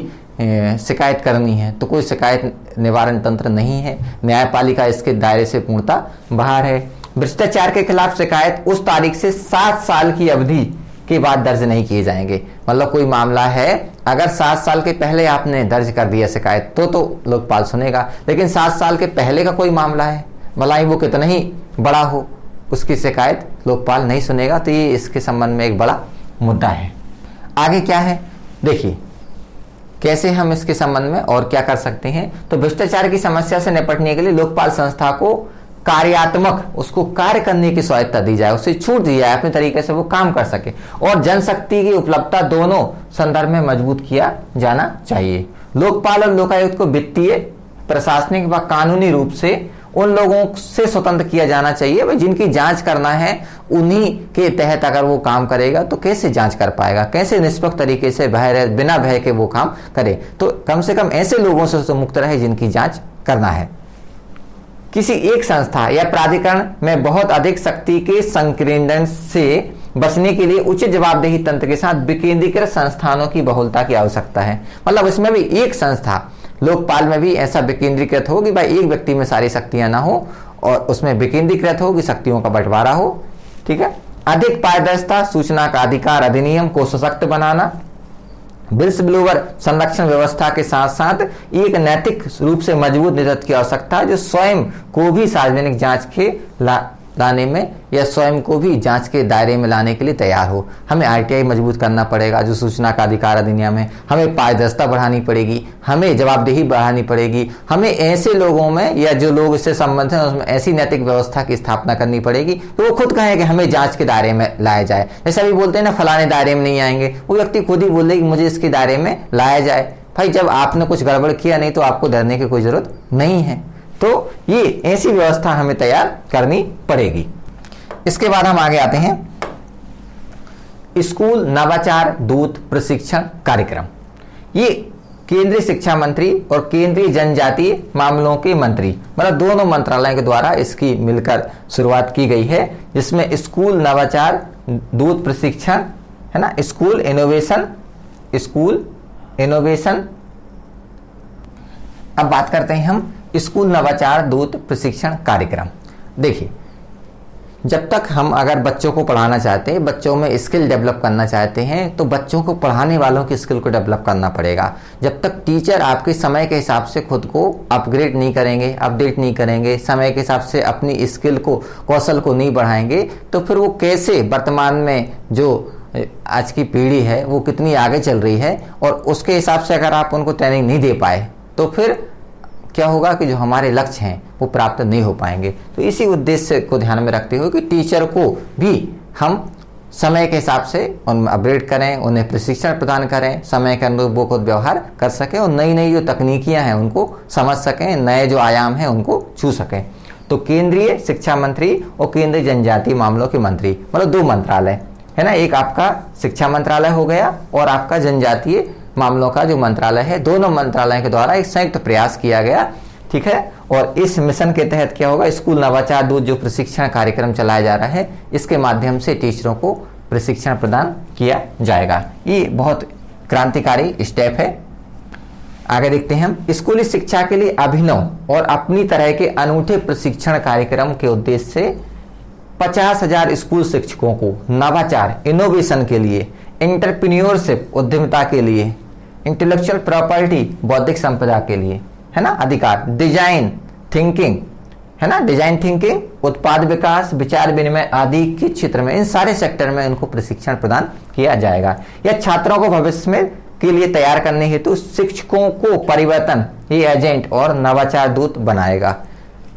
शिकायत करनी है तो कोई शिकायत निवारण तंत्र नहीं है। न्यायपालिका इसके दायरे से पूर्णतः बाहर है। भ्रष्टाचार के खिलाफ शिकायत उस तारीख से 7 साल की अवधि के बाद दर्ज नहीं किए जाएंगे। मतलब कोई मामला है, अगर 7 साल के पहले आपने दर्ज कर दिया शिकायत तो लोकपाल सुनेगा, लेकिन 7 साल के पहले का कोई मामला है, भलाई वो कितना ही बड़ा हो, उसकी शिकायत लोकपाल नहीं सुनेगा। तो ये इसके संबंध में एक बड़ा मुद्दा है। आगे क्या है देखिए, कैसे हम इसके संबंध में और क्या कर सकते हैं। तो भ्रष्टाचार की समस्या से निपटने के लिए लोकपाल संस्था को कार्यात्मक उसको कार्य करने की स्वायत्ता दी जाए, उसे छूट दी जाए, अपने तरीके से वो काम कर सके और जनशक्ति की उपलब्धता दोनों संदर्भ में मजबूत किया जाना चाहिए। लोकपाल और लोकायुक्त को वित्तीय, प्रशासनिक व कानूनी रूप से उन लोगों से स्वतंत्र किया जाना चाहिए भाई जिनकी जांच करना है। उन्हीं के तहत अगर वो काम करेगा तो कैसे जांच कर पाएगा, कैसे निष्पक्ष तरीके से बिना भय के वो काम करे। तो कम से कम ऐसे लोगों से मुक्त रहे जिनकी जांच करना है। किसी एक संस्था या प्राधिकरण में बहुत अधिक शक्ति के संकीर्णन से बचने के लिए उचित जवाबदेही तंत्र के साथ विकेंद्रीकृत संस्थानों की बहुलता की आवश्यकता है। मतलब इसमें भी एक संस्था, लोकपाल में भी ऐसा विकेंद्रीकृत हो कि भाई एक व्यक्ति में सारी शक्तियां ना हो और उसमें विकेंद्रीकृत हो कि शक्तियों का बंटवारा हो। ठीक है। अधिक पारदर्शिता, सूचना का अधिकार अधिनियम को सशक्त बनाना, विल्स ब्लोवर संरक्षण व्यवस्था के साथ साथ एक नैतिक रूप से मजबूत नेतृत्व की आवश्यकता जो स्वयं को भी सार्वजनिक जांच के लाने में या स्वयं को भी जांच के दायरे में लाने के लिए तैयार हो। हमें आरटीआई मजबूत करना पड़ेगा, जो सूचना का अधिकार अधिनियम है। हमें पारदर्शिता बढ़ानी पड़ेगी, हमें जवाबदेही बढ़ानी पड़ेगी, हमें ऐसे लोगों में या जो लोग इससे संबंधित हैं उसमें ऐसी नैतिक व्यवस्था की स्थापना करनी पड़ेगी तो वो खुद कहें कि हमें जांच के दायरे में लाया जाए। जैसे अभी बोलते हैं ना फलाने दायरे में नहीं आएंगे, वो व्यक्ति खुद ही बोले कि मुझे इसके दायरे में लाया जाए। भाई जब आपने कुछ गड़बड़ किया नहीं तो आपको डरने की कोई जरूरत नहीं है। तो ये ऐसी व्यवस्था हमें तैयार करनी पड़ेगी। इसके बाद हम आगे आते हैं स्कूल नवाचार दूत प्रशिक्षण कार्यक्रम। ये केंद्रीय शिक्षा मंत्री और केंद्रीय जनजातीय मामलों के मंत्री, मतलब दोनों मंत्रालयों के द्वारा इसकी मिलकर शुरुआत की गई है, जिसमें स्कूल नवाचार दूत प्रशिक्षण है ना, स्कूल इनोवेशन। अब बात करते हैं हम स्कूल नवाचार दूत प्रशिक्षण कार्यक्रम। देखिए, जब तक हम अगर बच्चों को पढ़ाना चाहते हैं, बच्चों में स्किल डेवलप करना चाहते हैं, तो बच्चों को पढ़ाने वालों की स्किल को डेवलप करना पड़ेगा। जब तक टीचर आपके समय के हिसाब से खुद को अपग्रेड नहीं करेंगे, अपडेट नहीं करेंगे, समय के हिसाब से अपनी स्किल को, कौशल को नहीं बढ़ाएंगे, तो फिर वो कैसे वर्तमान में जो आज की पीढ़ी है वो कितनी आगे चल रही है और उसके हिसाब से अगर आप उनको ट्रेनिंग नहीं दे पाए तो फिर क्या होगा कि जो हमारे लक्ष्य हैं वो प्राप्त नहीं हो पाएंगे। तो इसी उद्देश्य को ध्यान में रखते हुए कि टीचर को भी हम समय के हिसाब से उनमें अपग्रेड करें, उन्हें प्रशिक्षण प्रदान करें, समय के अनुरूप वो खुद व्यवहार कर सकें और नई नई जो तकनीकियां हैं उनको समझ सकें, नए जो आयाम हैं उनको छू सकें। तो केंद्रीय शिक्षा मंत्री और केंद्रीय जनजातीय मामलों के मंत्री, मतलब 2 मंत्रालय है ना, एक आपका शिक्षा मंत्रालय हो गया और आपका जनजातीय मामलों का जो मंत्रालय है, दोनों मंत्रालयों के द्वारा एक संयुक्त प्रयास किया गया। ठीक है। और इस मिशन के तहत क्या होगा, स्कूल नवाचार दूत जो प्रशिक्षण कार्यक्रम चलाया जा रहा है, इसके माध्यम से टीचरों को प्रशिक्षण प्रदान किया जाएगा। ये बहुत क्रांतिकारी स्टेप है। आगे देखते हैं हम स्कूली शिक्षा के लिए अभिनव और अपनी तरह के अनूठे प्रशिक्षण कार्यक्रम के उद्देश्य से 50,000 स्कूल शिक्षकों को नवाचार, इनोवेशन के लिए, एंटरप्रेन्योरशिप उद्यमिता के लिए, इंटेलेक्चुअल प्रॉपर्टी बौद्धिक संपदा के लिए है ना अधिकार, डिजाइन थिंकिंग है ना, डिजाइन थिंकिंग, उत्पाद विकास, विचार विनिमय आदि के क्षेत्र में, इन सारे सेक्टर में इनको प्रशिक्षण प्रदान किया जाएगा। यह छात्रों को भविष्य में के लिए तैयार करने हेतु शिक्षकों को परिवर्तन ये एजेंट और नवाचार दूत बनाएगा।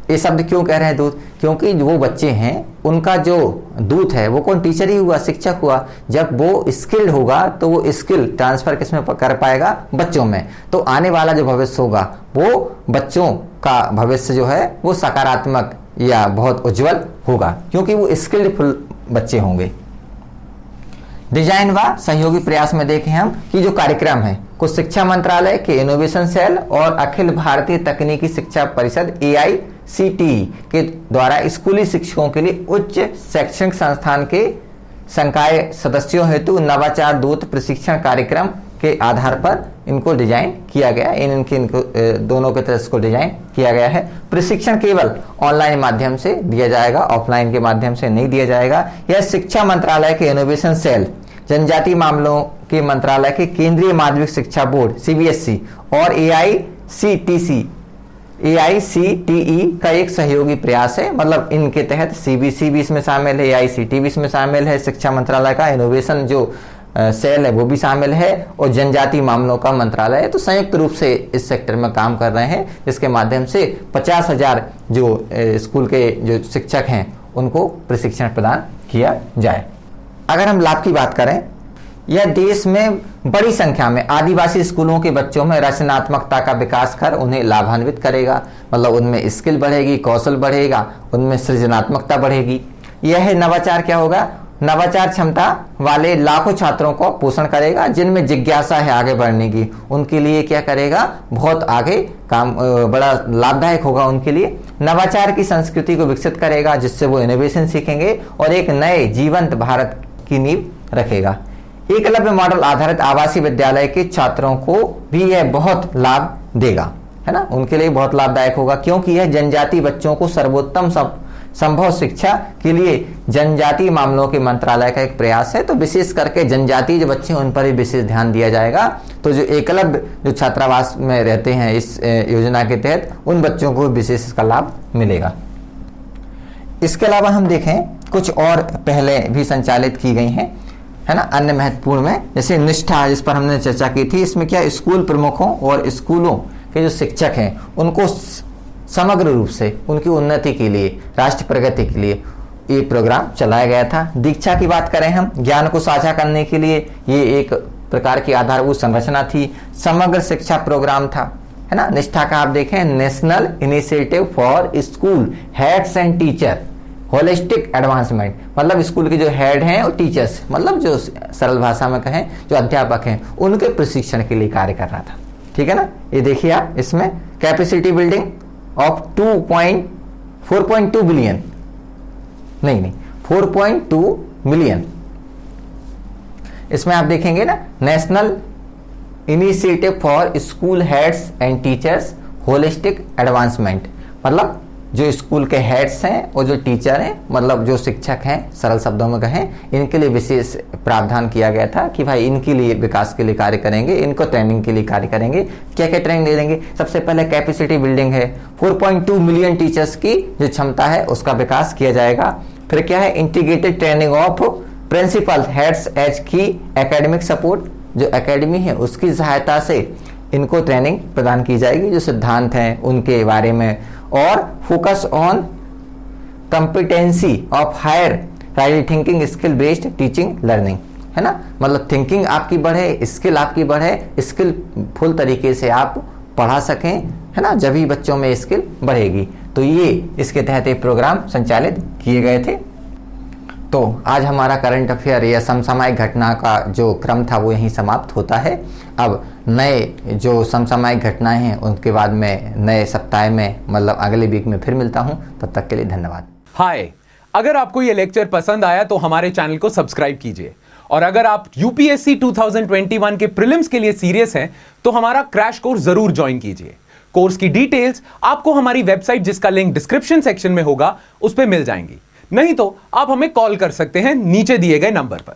ये शब्द क्यों कह रहे हैं दूत, क्योंकि वो बच्चे हैं उनका जो दूत है वो कौन, टीचर ही हुआ, शिक्षक हुआ। जब वो स्किल्ड होगा तो वो स्किल ट्रांसफर किसमें कर पाएगा, बच्चों में। तो आने वाला जो भविष्य होगा वो बच्चों का भविष्य जो है वो सकारात्मक या बहुत उज्जवल होगा, क्योंकि वो स्किल्ड बच्चे होंगे। डिजाइन व सहयोगी प्रयास में देखें हम कि जो कार्यक्रम है कुछ शिक्षा मंत्रालय के इनोवेशन सेल और अखिल भारतीय तकनीकी शिक्षा परिषद AICTE के द्वारा स्कूली शिक्षकों के लिए उच्च शैक्षणिक संस्थान के संकाय सदस्यों हेतु नवाचार दूत प्रशिक्षण कार्यक्रम के आधार पर इनको डिजाइन किया गया। इनको दोनों के तरफ को डिजाइन किया गया है। प्रशिक्षण केवल ऑनलाइन माध्यम से दिया जाएगा, ऑफलाइन के माध्यम से नहीं दिया जाएगा। यह शिक्षा मंत्रालय के इनोवेशन सेल, जनजातीय मामलों के मंत्रालय के केंद्रीय माध्यमिक शिक्षा बोर्ड CBSE और AICTE का एक सहयोगी प्रयास है। मतलब इनके तहत CBSE भी इसमें शामिल है, AICTE भी इसमें शामिल है, शिक्षा मंत्रालय का इनोवेशन जो सेल है वो भी शामिल है और जनजातीय मामलों का मंत्रालय है। तो संयुक्त रूप से इस सेक्टर में काम कर रहे हैं, जिसके माध्यम से 50,000 जो स्कूल के जो शिक्षक हैं उनको प्रशिक्षण प्रदान किया जाए। अगर हम लाभ की बात करें, यह देश में बड़ी संख्या में आदिवासी स्कूलों के बच्चों में रचनात्मकता का विकास कर उन्हें लाभान्वित करेगा। मतलब उनमें स्किल बढ़ेगी, कौशल बढ़ेगा, उनमें सृजनात्मकता बढ़ेगी। यह नवाचार क्या होगा? नवाचार क्षमता वाले लाखों छात्रों को पोषण करेगा जिनमें जिज्ञासा है आगे बढ़ने की। उनके लिए क्या करेगा? बहुत आगे काम बड़ा लाभदायक होगा उनके लिए। नवाचार की संस्कृति को विकसित करेगा जिससे वो इनोवेशन सीखेंगे और एक नए जीवंत भारत की नींव रखेगा। एकलव्य मॉडल आधारित आवासीय विद्यालय के छात्रों को भी यह बहुत लाभ देगा, है ना। उनके लिए बहुत लाभदायक होगा क्योंकि यह जनजातीय बच्चों को सर्वोत्तम संभव शिक्षा के लिए जनजातीय मामलों के मंत्रालय का एक प्रयास है। तो विशेष करके जनजातीय जो बच्चे हैं उन पर भी विशेष ध्यान दिया जाएगा। तो जो एकलव्य जो छात्रावास में रहते हैं इस योजना के तहत, उन बच्चों को विशेष इसका लाभ मिलेगा। इसके अलावा हम देखें कुछ और पहले भी संचालित की गई हैं, है ना, अन्य महत्वपूर्ण में, जैसे निष्ठा जिस पर हमने चर्चा की थी। इसमें क्या स्कूल प्रमुखों और स्कूलों के जो शिक्षक हैं उनको समग्र रूप से उनकी उन्नति के लिए, राष्ट्र प्रगति के लिए ये प्रोग्राम चलाया गया था। दीक्षा की बात करें हम, ज्ञान को साझा करने के लिए ये एक प्रकार की आधारभूत संरचना थी। समग्र शिक्षा प्रोग्राम था, है ना। निष्ठा का आप देखें, national initiative for school heads and teacher holistic advancement. मतलब स्कूल के जो हेड हैं और टीचर्स, मतलब जो सरल भाषा में कहें जो अध्यापक हैं, उनके प्रशिक्षण के लिए कार्य कर रहा था। ठीक है ना। ये देखिए आप, इसमें कैपेसिटी बिल्डिंग ऑफ 4.2 बिलियन, नहीं 4.2 मिलियन। इसमें आप देखेंगे ना, national initiative for school heads and teachers holistic advancement. मतलब जो स्कूल के हेड्स हैं और जो टीचर हैं, मतलब जो शिक्षक हैं, सरल शब्दों में कहें, इनके लिए विशेष प्रावधान किया गया था कि भाई इनके लिए विकास के लिए कार्य करेंगे, इनको ट्रेनिंग के लिए कार्य करेंगे। क्या क्या ट्रेनिंग दे देंगे? सबसे पहले कैपेसिटी बिल्डिंग है, 4.2 मिलियन टीचर्स की जो क्षमता है उसका विकास किया जाएगा। फिर क्या है? Integrated training of principal heads as की एकेडमिक सपोर्ट, जो एकेडमी है उसकी सहायता से इनको ट्रेनिंग प्रदान की जाएगी, जो सिद्धांत हैं उनके बारे में। और focus on competency of higher priority thinking skill based teaching learning, है ना। मतलब थिंकिंग आपकी बढ़े, स्किल आपकी बढ़े, स्किल फुल तरीके से आप पढ़ा सकें, है ना, जब भी बच्चों में स्किल बढ़ेगी। तो ये इसके तहत एक प्रोग्राम संचालित किए गए थे। तो आज हमारा करंट अफेयर या समसामयिक घटना का जो क्रम था वो यहीं समाप्त होता है। अब नए जो समसामयिक घटनाएं हैं उनके बाद में नए सप्ताह में, मतलब अगले वीक में फिर मिलता हूं। तब तक के लिए धन्यवाद। हाय, अगर आपको ये लेक्चर पसंद आया तो हमारे चैनल को सब्सक्राइब कीजिए, और अगर आप यूपीएससी 2021 के प्रीलिम्स के लिए सीरियस हैं तो हमारा क्रैश कोर्स जरूर ज्वाइन कीजिए। कोर्स की डिटेल्स आपको हमारी वेबसाइट, जिसका लिंक डिस्क्रिप्शन सेक्शन में होगा, उस पर मिल जाएंगी। नहीं तो आप हमें कॉल कर सकते हैं नीचे दिए गए नंबर पर।